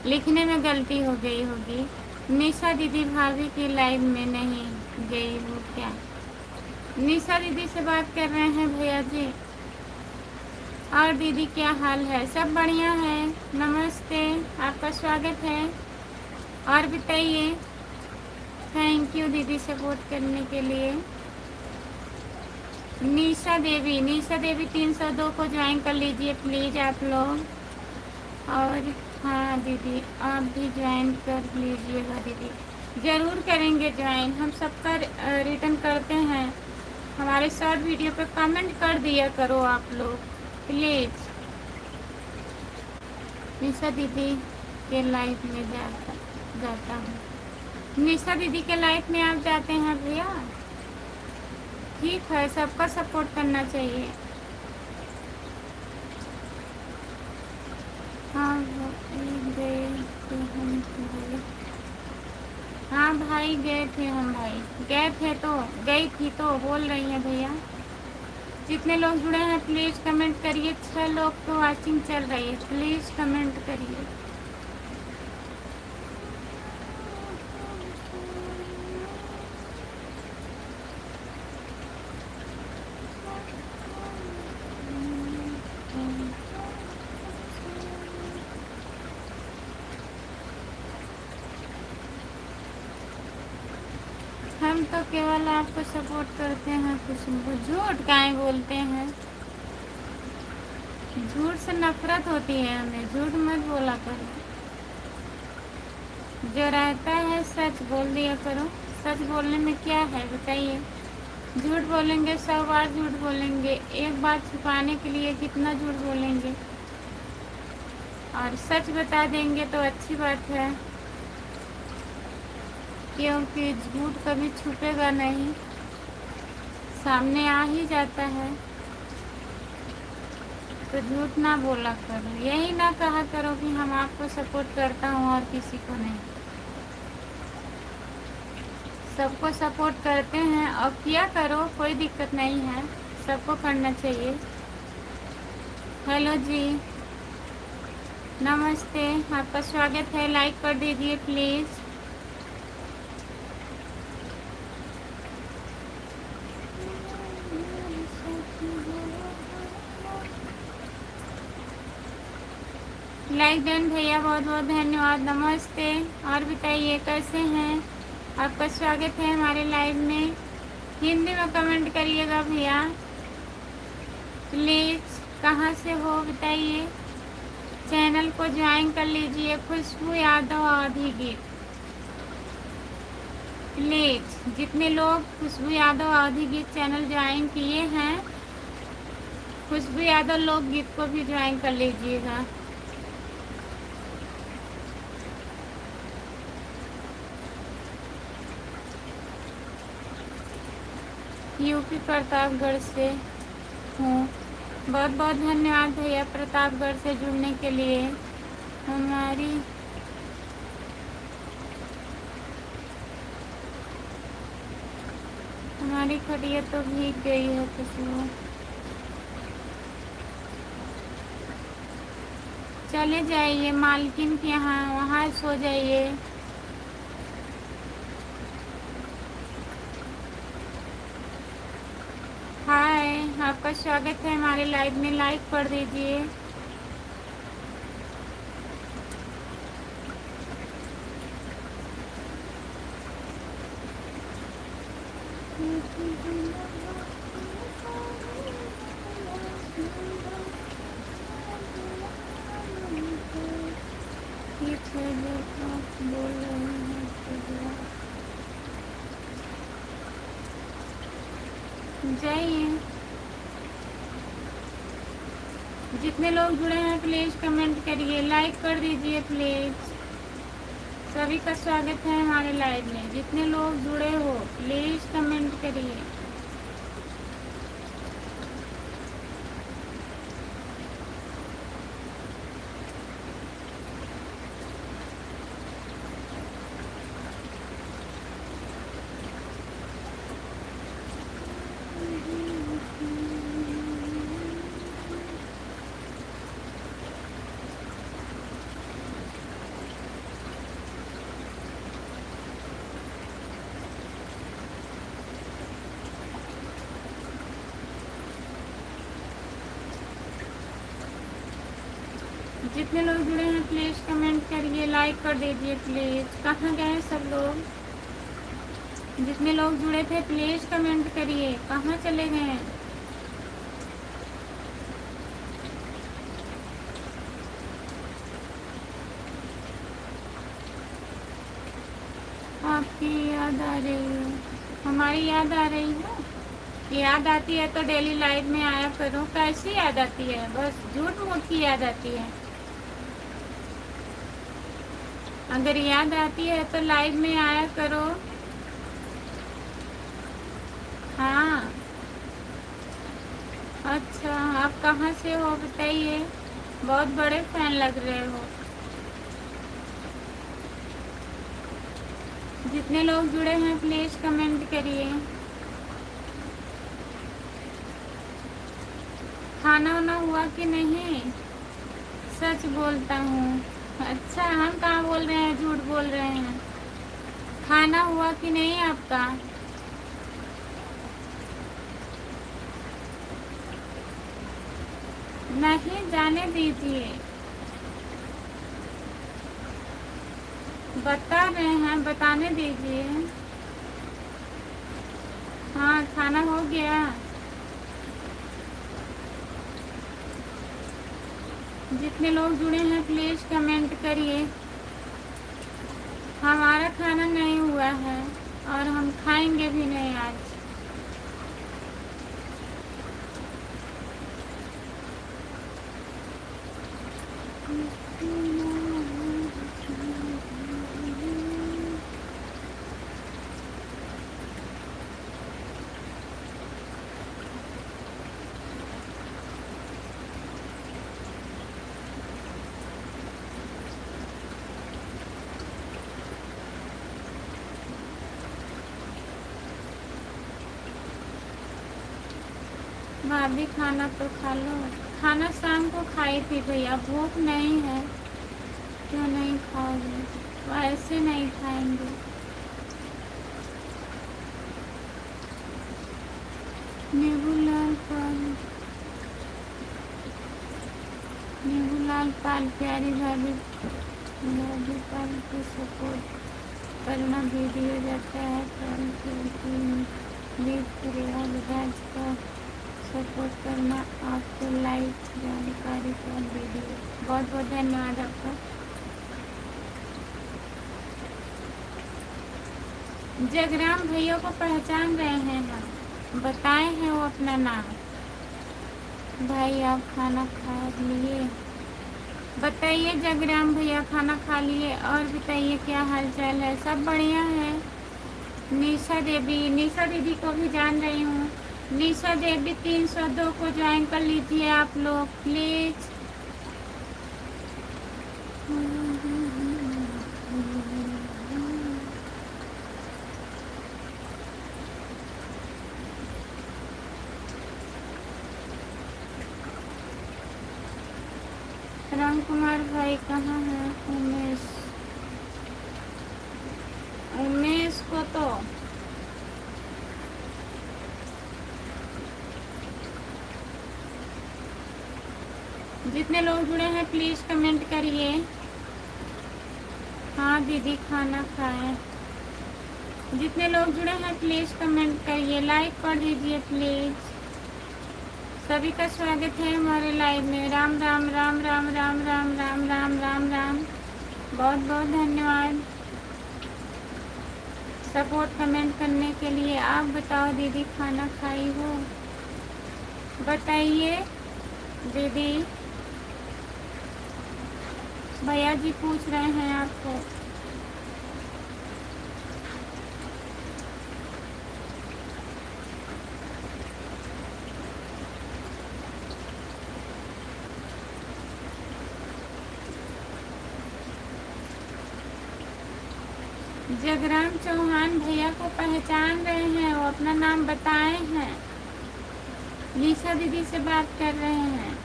लिखने में गलती हो गई होगी। निशा दीदी भाभी की लाइव में नहीं गई हो क्या? निशा दीदी से बात कर रहे हैं भैया जी। और दीदी क्या हाल है? सब बढ़िया है, नमस्ते, आपका स्वागत है। और बताइए। थैंक यू दीदी सपोर्ट करने के लिए। निशा देवी 302 को ज्वाइन कर लीजिए प्लीज आप लोग। और हाँ दीदी आप भी ज्वाइन कर लीजिएगा दीदी। ज़रूर करेंगे ज्वाइन, हम सबका रिटर्न करते हैं। हमारे शॉर्ट वीडियो पे कमेंट कर दिया करो आप लोग प्लीज़। निशा दीदी के लाइव में जाता हूँ। निशा दीदी के लाइव में आप जाते हैं भैया? ठीक है, सबका सपोर्ट करना चाहिए। हाँ गए थे हम भाई। हाँ भाई गए थे हम भाई, गए थे तो गई थी तो बोल रही हैं भैया। जितने लोग जुड़े हैं प्लीज़ कमेंट करिए। 6 लोग तो वाचिंग चल रही है, प्लीज़ कमेंट करिए। हम तो केवल आपको सपोर्ट करते हैं, कुछ झूठ काहे बोलते हैं? झूठ से नफरत होती है हमें, झूठ मत बोला करो। जो रहता है सच बोल दिया करो। सच बोलने में क्या है बताइए? झूठ बोलेंगे 100 बार झूठ बोलेंगे, एक बात छुपाने के लिए कितना झूठ बोलेंगे। और सच बता देंगे तो अच्छी बात है, क्योंकि झूठ कभी छुपेगा नहीं, सामने आ ही जाता है। तो झूठ ना बोला करो, यही ना कहा करो कि हम आपको सपोर्ट करता हूँ और किसी को नहीं। सबको सपोर्ट करते हैं और किया करो, कोई दिक्कत नहीं है, सबको करना चाहिए। हेलो जी, नमस्ते, आपका स्वागत है। लाइक कर दीजिए प्लीज़। लाइक डन भैया, बहुत बहुत धन्यवाद, नमस्ते। और बताइए कैसे हैं? आपका स्वागत है हमारे लाइव में। हिंदी में कमेंट करिएगा भैया प्लीज़। कहाँ से हो बताइए। चैनल को ज्वाइन कर लीजिए, खुशबू यादव आदि गीत प्लीज़। जितने लोग खुशबू यादव आदि गीत चैनल ज्वाइन किए हैं, खुशबू यादव लोकगीत को भी ज्वाइन कर लीजिएगा। यूपी प्रतापगढ़ से हूँ। बहुत बहुत धन्यवाद भैया प्रतापगढ़ से जुड़ने के लिए। हमारी हमारी खटिया तो भीग गई है खुशबू। चले जाइए मालकिन के यहाँ, वहाँ सो जाइए। हाय, आपका स्वागत है हमारे लाइव में, लाइक कर दीजिए। बोल रहे हैं जाइए। जितने लोग जुड़े हैं प्लीज कमेंट करिए, लाइक कर दीजिए प्लीज। सभी का स्वागत है हमारे लाइव में, जितने लोग जुड़े हो प्लीज कमेंट करिए। जितने लोग जुड़े हैं प्लीज कमेंट करिए, लाइक कर दीजिए प्लीज। कहाँ गए सब लोग? जितने लोग जुड़े थे प्लीज कमेंट करिए, कहाँ चले गए? आपकी याद आ रही है, हमारी याद आ रही है। याद आती है तो डेली लाइव में आया करो। कैसी याद आती है? बस झूठ मूठ की याद आती है। अगर याद आती है तो लाइव में आया करो। हाँ, अच्छा, आप कहाँ से हो बताइए? बहुत बड़े फैन लग रहे हो। जितने लोग जुड़े हैं प्लीज कमेंट करिए। खाना वाना हुआ कि नहीं? सच बोलता हूँ। अच्छा, हम कहाँ बोल रहे हैं, झूठ बोल रहे हैं। खाना हुआ कि नहीं आपका? नहीं, जाने दीजिए। बता रहे हैं, बताने दीजिए। हाँ, खाना हो गया। जितने लोग जुड़े हैं प्लीज कमेंट करिए। हमारा खाना नहीं हुआ है और हम खाएंगे भी नहीं आज। भाभी खाना तो खा लो। खाना शाम को खाई थी भैया, भूख नहीं है। क्यों नहीं खाओगे? वैसे नहीं खाएंगे। नीबूलाल पाल प्यारी भाभी पाल को सपोर्ट करना वीडियो जाता है राज का सपोर्ट करना। आपको लाइक जानकारी का वीडियो। बहुत बहुत धन्यवाद आपका। जगराम भैया को पहचान रहे हैं हम, बताए हैं वो अपना नाम। भाई आप खाना खा लिए? बताइए जगराम भैया, खाना खा लिए? और बताइए क्या हाल चाल है? सब बढ़िया है। निशा दीदी को भी जान रही हूँ। निशा देवी 302 को ज्वाइन कर लीजिए आप लोग प्लीज। राम कुमार भाई कहाँ है? उमेश, उमेश को तो जितने लोग जुड़े हैं प्लीज कमेंट करिए। हाँ दीदी खाना खाए। जितने लोग जुड़े हैं प्लीज कमेंट करिए, लाइक कर दीजिए प्लीज। सभी का स्वागत है हमारे लाइव में। राम राम राम राम राम राम राम राम राम राम। बहुत बहुत धन्यवाद सपोर्ट कमेंट करने के लिए। आप बताओ दीदी खाना खाई हो? बताइए दीदी। भैया जी पूछ रहे हैं आपको। जगराम चौहान भैया को पहचान रहे हैं, वो अपना नाम बताए हैं। निशा दीदी से बात कर रहे हैं।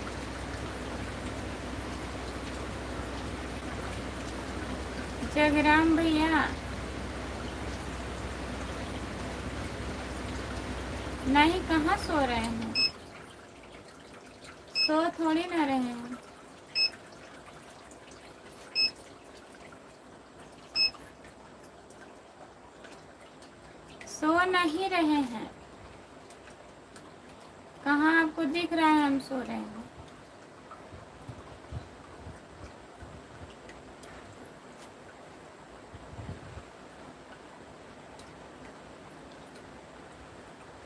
जगराम भैया नहीं, कहाँ सो रहे हैं? सो थोड़ी ना रहे हैं। सो नहीं रहे हैं। कहाँ आपको दिख रहा है हम सो रहे हैं?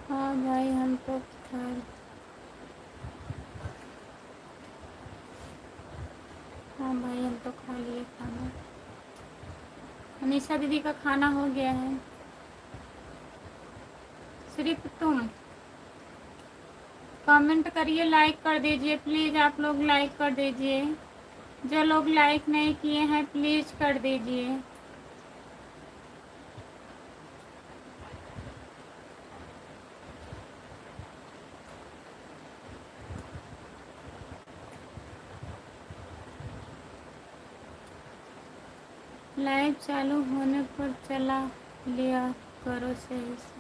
हाँ भाई हम तो हाँ भाई हम तो खा लिए खाना। निशा दीदी का खाना हो गया है। सिर्फ तुम कमेंट करिए, लाइक कर दीजिए प्लीज़। आप लोग लाइक कर दीजिए। जो लोग लाइक नहीं किए हैं प्लीज़ कर दीजिए। लाइव चालू होने पर चला लिया करो सही से।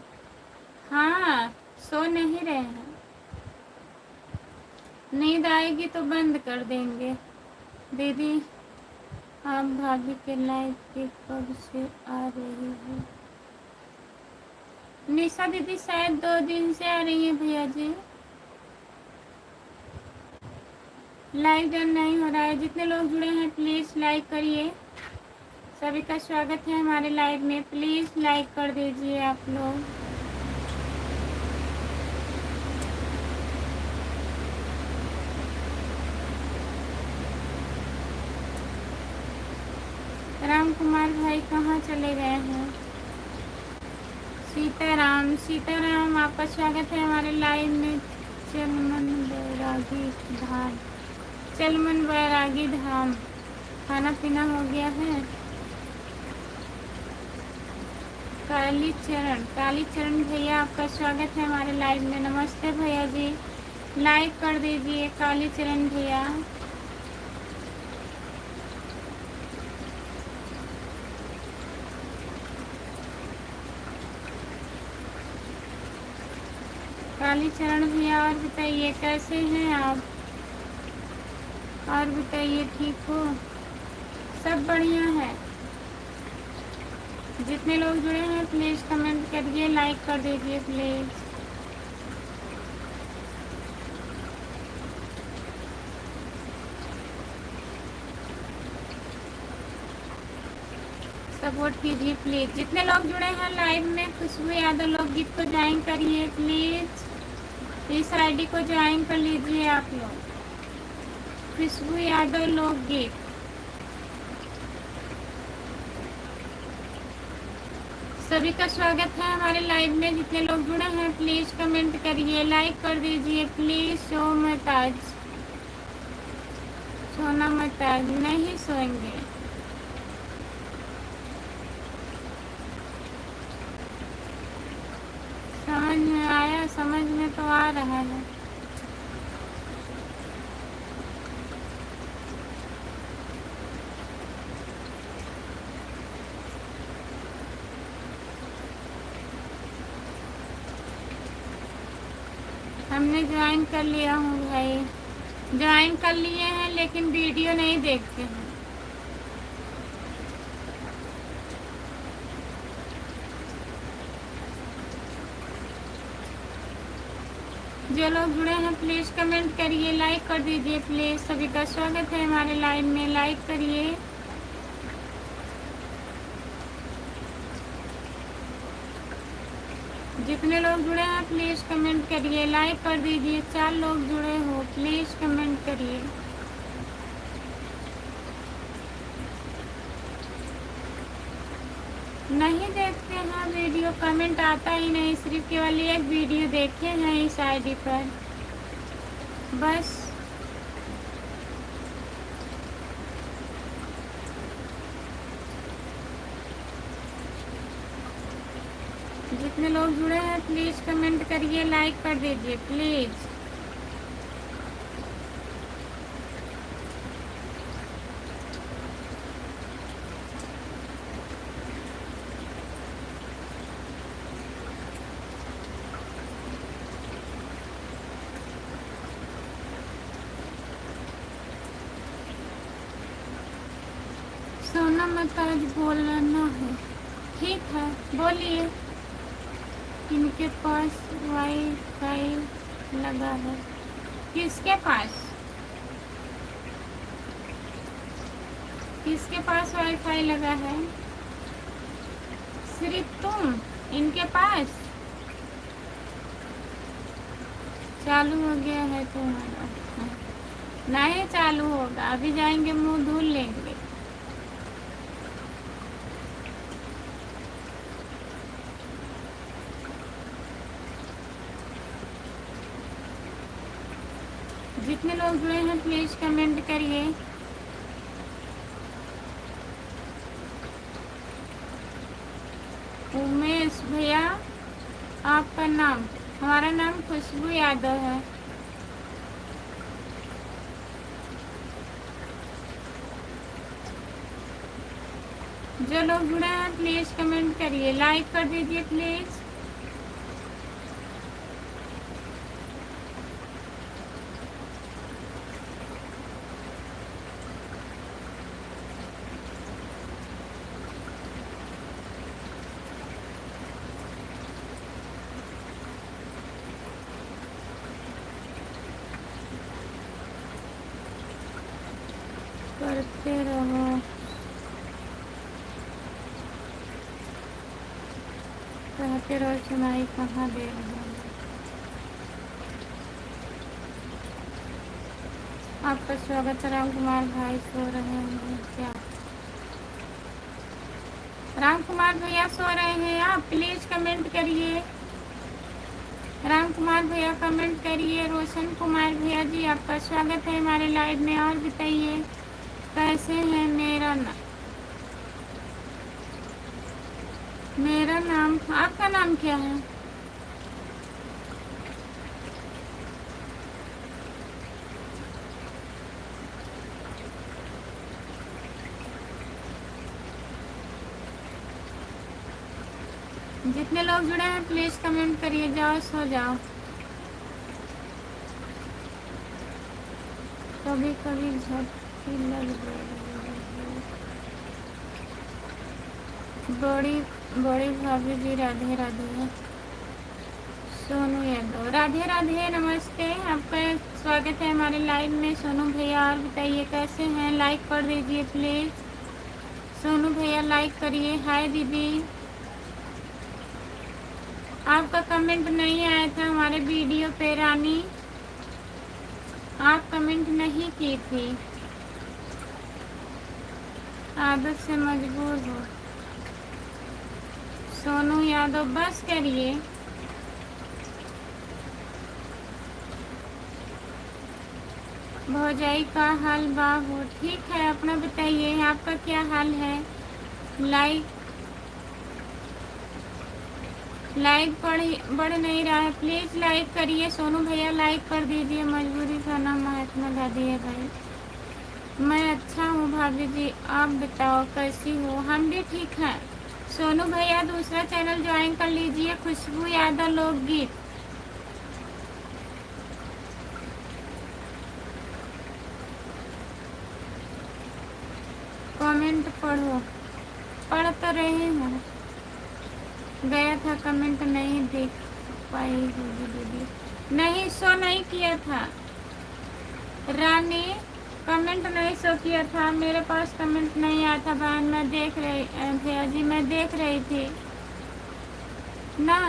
हाँ सो नहीं रहे हैं। नींद आएगी तो बंद कर देंगे। दीदी आप भाभी के लाइव के कब से आ रही है? निशा दीदी शायद 2 दिन से आ रही है भैया जी। लाइव डन नहीं हो रहा है। जितने लोग जुड़े हैं प्लीज़ लाइक करिए। सभी का स्वागत है हमारे लाइव में। प्लीज़ लाइक कर दीजिए आप लोग। राम कुमार भाई कहाँ चले गए हैं? सीताराम, सीताराम आपका स्वागत है हमारे लाइव में। चलमन बैरागी धाम, चलमन बैरागी धाम। खाना पीना हो गया है? कालीचरण भैया आपका स्वागत है हमारे लाइव में। नमस्ते भैया जी, लाइक कर दीजिए कालीचरण भैया। कालीचरण भैया और बताइए कैसे हैं आप? और बताइए ठीक हो? सब बढ़िया है। जितने लोग जुड़े हैं प्लीज़ कमेंट करिए, लाइक कर दीजिए प्लीज़। सपोर्ट कीजिए प्लीज़। जितने लोग जुड़े हैं लाइव में, खुशबू यादव लोकगीत को ज्वाइन करिए प्लीज़। इस आईडी को ज्वाइन कर लीजिए आप लोग। खुशबू यादव लोकगीत। सभी का स्वागत है हमारे लाइव में। जितने लोग जुड़े हैं प्लीज कमेंट करिए, लाइक कर दीजिए प्लीज। सो मत आज, सोना मत आज, नहीं सोएंगे। समझ में आया? समझ में तो आ रहा है। हमने ज्वाइन कर लिया हूँ भाई, ज्वाइन कर लिए हैं लेकिन वीडियो नहीं देखते हैं। जो लोग जुड़े हैं प्लीज कमेंट करिए, लाइक कर दीजिए प्लीज। सभी का स्वागत है हमारे लाइव में, लाइक करिए। जितने लोग जुड़े हैं प्लीज कमेंट करिए, लाइक कर दीजिए। 4 लोग जुड़े हो प्लीज कमेंट करिए। नहीं देखते हैं वीडियो, कमेंट आता ही नहीं। सिर्फ केवल एक वीडियो देखे हैं इस आईडी पर बस। जितने लोग जुड़े हैं प्लीज कमेंट करिए, लाइक कर दीजिए प्लीज। सोना मत आज, बोलना है। ठीक है बोलिए। इनके पास वाईफाई लगा है। किसके पास? किसके पास वाईफाई लगा है? सिर्फ तुम? इनके पास चालू हो गया है तुम्हारा? नहीं चालू होगा, अभी जाएंगे मुंह धुल लेंगे। जितने लोग जुड़े हैं प्लीज कमेंट करिए। उमेश भैया आपका नाम? हमारा नाम खुशबू यादव है। जो लोग जुड़े हैं प्लीज कमेंट करिए, लाइक कर दीजिए प्लीज। करते रहो। कहते रहो, सुनाई कहाँ दे रहे हैं। आपका स्वागत है। राम कुमार भाई सो रहे हैं क्या? राम कुमार भैया सो रहे हैं आप? प्लीज कमेंट करिए। राम कुमार भैया कमेंट करिए। रोशन कुमार भैया जी आपका स्वागत है हमारे लाइव में। और बताइए कैसे हैं? मेरा नाम, आपका नाम क्या है? जितने लोग जुड़े हैं प्लीज कमेंट करिए। जाओ सो जाओ। कभी कभी झपकी लग रही है। बड़ी बड़ी भाभी जी राधे राधे। सोनू यादव राधे राधे, नमस्ते। आपका स्वागत है हमारे लाइव में सोनू भैया। और बताइए कैसे हैं? लाइक कर दीजिए प्लीज। सोनू भैया लाइक करिए। हाय दीदी, आपका कमेंट नहीं आया था हमारे वीडियो पे। रानी आप कमेंट नहीं की थी, आदत से मजबूर हो। सोनू यादव बस करिए। भौजाई का हाल बा हो ठीक है, अपना बताइए आपका क्या हाल है। लाइक बढ़ नहीं रहा है, प्लीज़ लाइक करिए। सोनू भैया लाइक कर दीजिए, मजबूरी का नाम महात्मा गांधी है भाई। मैं अच्छा हूँ भाभी जी, आप बताओ कैसी हो। हम भी ठीक हैं। सोनू भैया दूसरा चैनल ज्वाइन कर लीजिए, खुशबू यादव लोकगीत। कमेंट पढ़ो। पढ़ तो रही हूँ, गया था कमेंट नहीं देख पाई होगी दीदी। नहीं शो नहीं किया था रानी, कमेंट नहीं शो किया था, मेरे पास कमेंट नहीं आया था बहन। मैं देख रही भैया जी, मैं देख रही थी ना।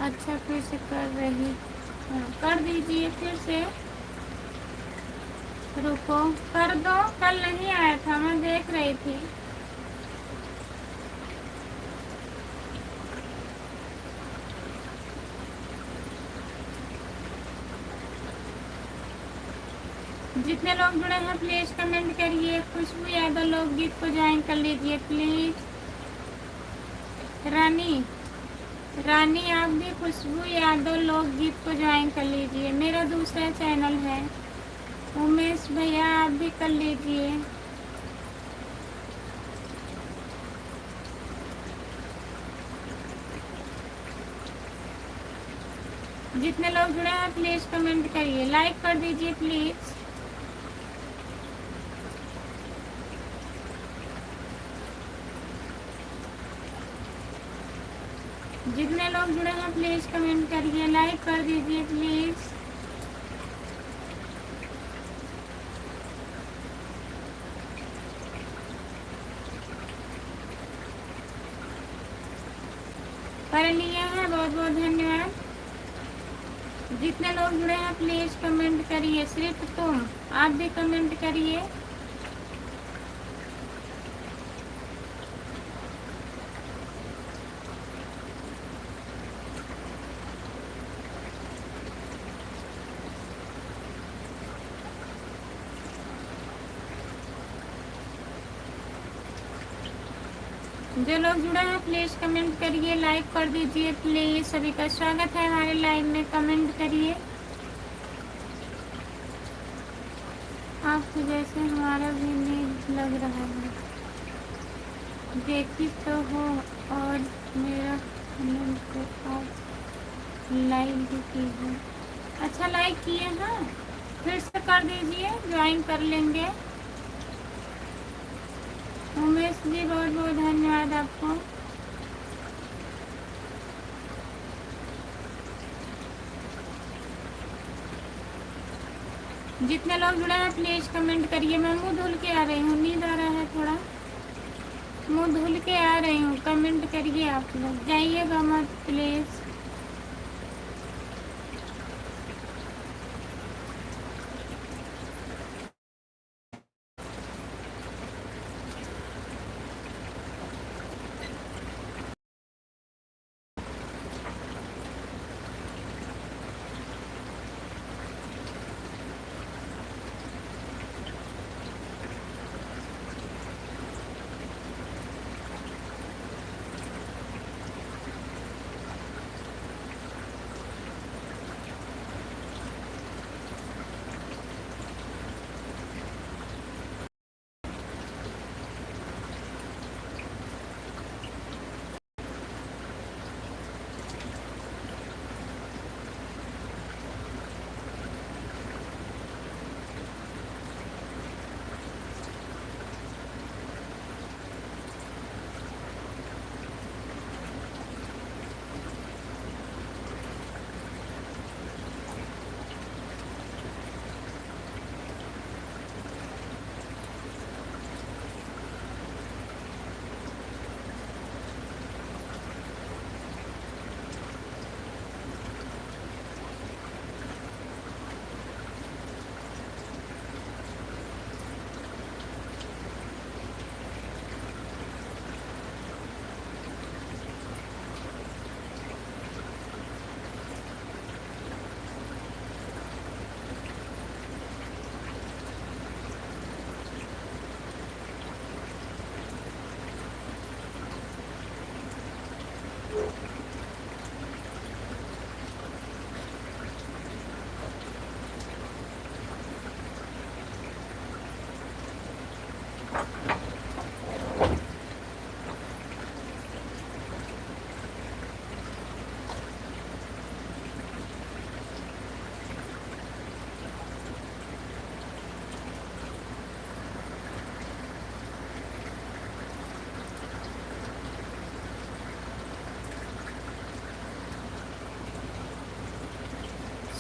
अच्छा फिर से कर रही, हाँ, कर दीजिए फिर से। रुको कर दो, कल नहीं आया था, मैं देख रही थी। जितने लोग जुड़े हैं प्लीज कमेंट करिए। खुशबू यादव लोकगीत को ज्वाइन कर लीजिए प्लीज। रानी आप भी खुशबू यादव लोकगीत को ज्वाइन कर लीजिए, मेरा दूसरा चैनल है। उमेश भैया आप भी कर लीजिए। जितने लोग जुड़े हैं प्लीज कमेंट करिए, लाइक कर दीजिए प्लीज। जितने लोग जुड़े हैं प्लीज कमेंट करिए, लाइक कर दीजिए प्लीज। कर लिए हैं, बहुत बहुत धन्यवाद। जितने लोग जुड़े हैं प्लीज कमेंट करिए, सिर्फ तुम आप भी कमेंट करिए। जो लोग जुड़े हैं प्लीज कमेंट करिए, लाइक कर दीजिए प्लीज। सभी का स्वागत है हमारे लाइव में, कमेंट करिए। आपको जैसे हमारा भी नहीं लग रहा है, देखी तो हो और मेरा कमेंट को आप लाइक भी कीजिए। अच्छा लाइक किए हैं, फिर से कर दीजिए, ज्वाइन कर लेंगे। उमेश जी बहुत बहुत धन्यवाद आपको। जितने लोग जुड़े हैं प्लीज कमेंट करिए। मैं मुंह धुल के आ रही हूँ, नींद आ रहा है थोड़ा, मुंह धुल के आ रही हूँ। कमेंट करिए आप लोग, जाइएगा मत प्लीज।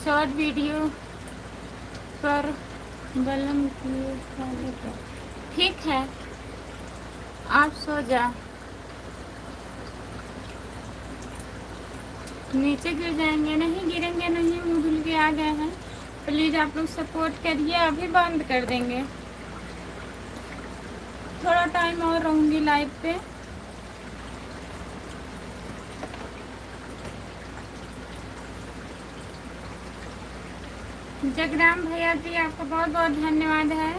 शॉर्ट वीडियो पर बलम किए ठीक है, आप सो जा, नीचे गिर जाएंगे। नहीं गिरेंगे, नहीं, मुँह धुल के आ गए हैं। प्लीज़ आप लोग सपोर्ट करिए, अभी बंद कर देंगे, थोड़ा टाइम और रहूँगी लाइव पे। जगराम भैया जी आपका बहुत बहुत धन्यवाद है।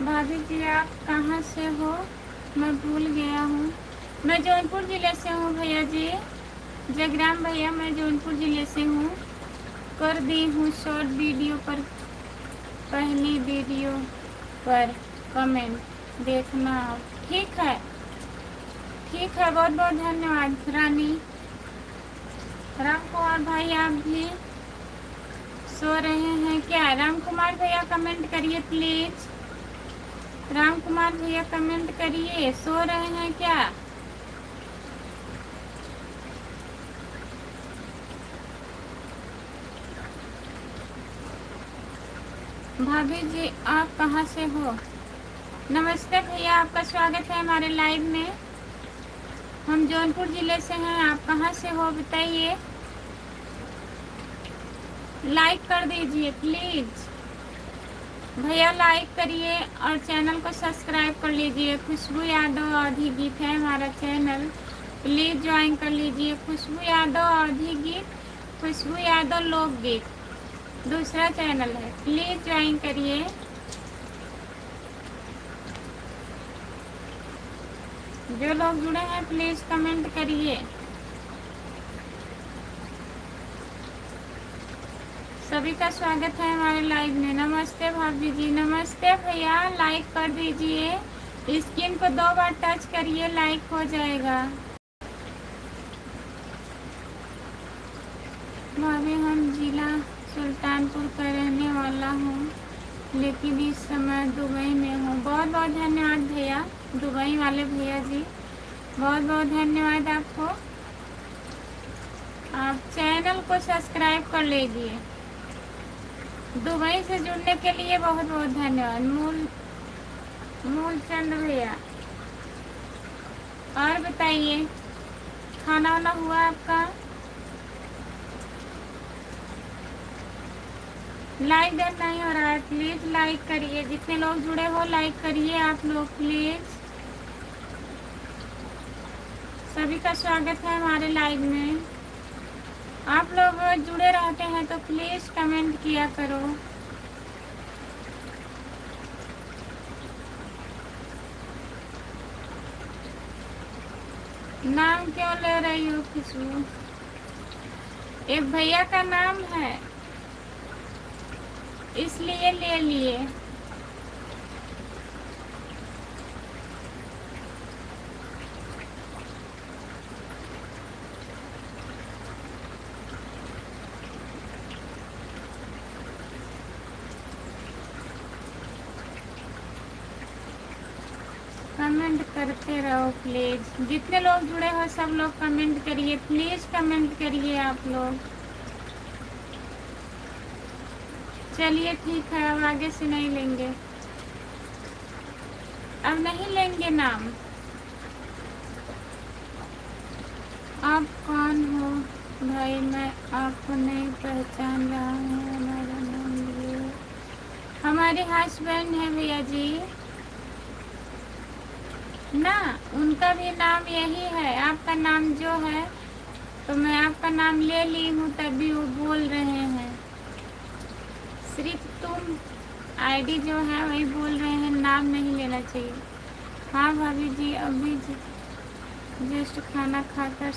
भाभी जी आप कहाँ से हो, मैं भूल गया हूँ। मैं जौनपुर ज़िले से हूँ भैया जी। जगराम भैया मैं जौनपुर ज़िले से हूँ। कर दी हूँ शॉर्ट वीडियो पर, पहली वीडियो पर कमेंट देखना आप। ठीक है, ठीक है, बहुत बहुत धन्यवाद रानी। राम कुमार भाई आप भी सो रहे हैं क्या? राम कुमार भैया कमेंट करिए प्लीज। राम कुमार भैया कमेंट करिए, सो रहे हैं क्या? भाभी जी आप कहाँ से हो? नमस्ते भैया, आपका स्वागत है हमारे लाइव में। हम जौनपुर ज़िले से हैं, आप कहाँ से हो बताइए। लाइक कर दीजिए प्लीज़ भैया, लाइक करिए और चैनल को सब्सक्राइब कर लीजिए। खुशबू यादव अवधी गीत है हमारा चैनल, प्लीज़ ज्वाइन कर लीजिए। खुशबू यादव अवधी गीत, खुशबू यादव लोकगीत दूसरा चैनल है, प्लीज़ ज्वाइन करिए। जो लोग जुड़े हैं प्लीज़ कमेंट करिए। सभी का स्वागत है हमारे लाइव में। नमस्ते भाभी जी। नमस्ते भैया, लाइक कर दीजिए, स्क्रीन को 2 बार टच करिए, लाइक हो जाएगा। भाभी हम जिला सुल्तानपुर का रहने वाला हूँ, लेकिन इस समय दुबई में हूँ। बहुत बहुत धन्यवाद भैया, दुबई वाले भैया जी, बहुत बहुत धन्यवाद आपको। आप चैनल को सब्सक्राइब कर लीजिए। दुबई से जुड़ने के लिए बहुत बहुत धन्यवाद। मूलचंद भैया, और बताइए खाना वाना हुआ आपका? लाइक डन नहीं हो रहा है, प्लीज़ लाइक करिए। जितने लोग जुड़े हो लाइक करिए आप लोग प्लीज़। सभी का स्वागत है हमारे लाइव में। आप लोग जुड़े रहते हैं तो प्लीज़ कमेंट किया करो। नाम क्यों ले रही हो खुशबू? एक भैया का नाम है इसलिए ले लिए। कमेंट करते रहो प्लीज़। जितने लोग जुड़े हो सब लोग कमेंट करिए, प्लीज़ कमेंट करिए आप लोग। चलिए ठीक है, अब आगे से नहीं लेंगे, अब नहीं लेंगे नाम। आप कौन हो भाई? मैं आपको नहीं पहचान रहा हूँ। हमारा नाम लिए हमारे हस्बैंड है भैया जी ना, उनका भी नाम यही है, आपका नाम जो है, तो मैं आपका नाम ले ली हूँ तभी वो बोल रहे हैं। सिर्फ तुम आईडी जो है वही बोल रहे हैं, नाम नहीं लेना चाहिए। हाँ भाभी जी, अभी जस्ट खाना खाकर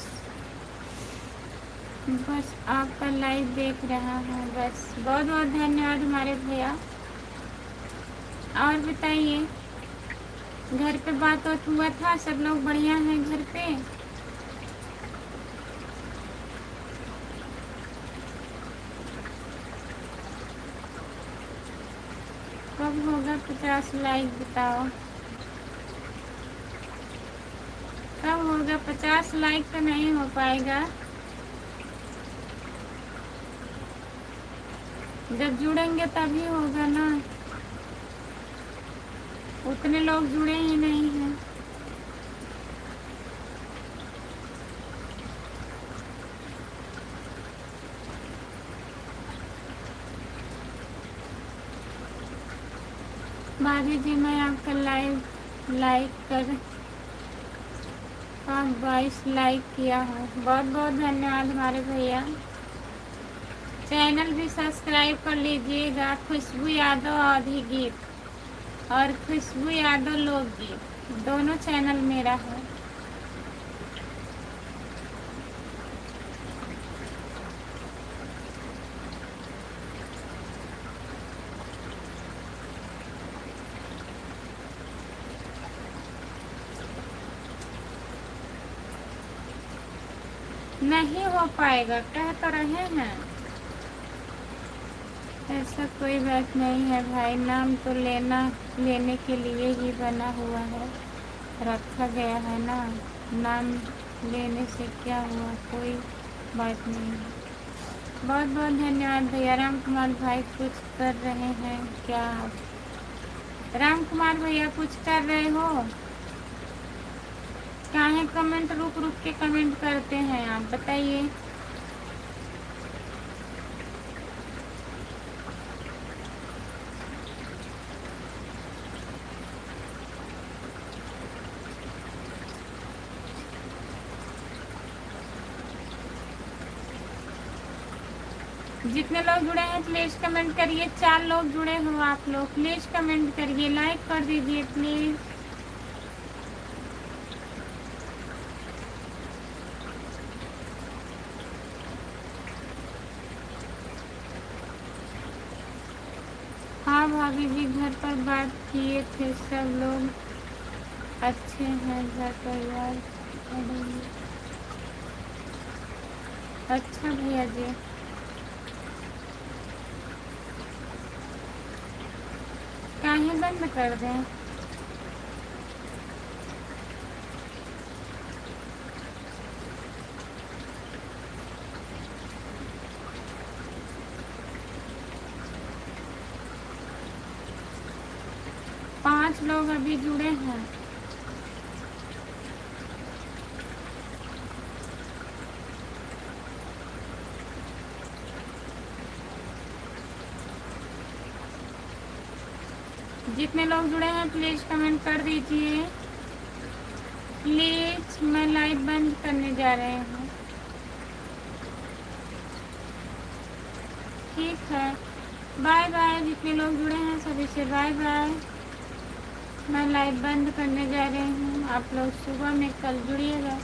बस आपका लाइव देख रहा हूँ बस। बहुत बहुत धन्यवाद हमारे भैया। और बताइए, घर पे बात हुआ था? सब लोग बढ़िया हैं घर पे? कब होगा 50 लाइक बताओ? कब होगा 50 लाइक? तो नहीं हो पाएगा। जब जुड़ेंगे तभी होगा ना, उतने लोग जुड़े ही नहीं हैं। भाभी जी मैं आपका लाइव लाइक कर आप 22 लाइक किया है, बहुत बहुत धन्यवाद हमारे भैया। चैनल भी सब्सक्राइब कर लीजिएगा, खुशबू यादव आधी गीत और खुशबू यादव लोकगीत, दोनों चैनल मेरा है। नहीं हो पाएगा, कह तो रहे हैं। ऐसा कोई बात नहीं है भाई, नाम तो लेने के लिए ही बना हुआ है, रखा गया है ना। नाम लेने से क्या हुआ, कोई बात नहीं है। बहुत बहुत धन्यवाद भैया। राम कुमार भाई कुछ कर रहे हैं क्या आप? राम कुमार भैया कुछ कर रहे हो? क्या है कमेंट रुक रुक के कमेंट करते हैं आप, बताइए। जितने लोग जुड़े हैं प्लीज कमेंट करिए। 4 लोग जुड़े हो आप लोग, प्लीज कमेंट करिए, लाइक कर दीजिए प्लीज। हाँ भाभी जी घर पर बात किए थे, सब लोग अच्छे हैं, घर परिवार। अच्छा भैया जी, काहे बंद कर दें? पाँच लोग अभी जुड़े हैं। जितने लोग जुड़े हैं प्लीज कमेंट कर दीजिए। प्लीज मैं लाइव बंद करने जा रहे हूँ। ठीक है, बाय बाय। जितने लोग जुड़े हैं सभी से बाय बाय। मैं लाइव बंद करने जा रही हूँ, आप लोग सुबह में कल जुड़िएगा।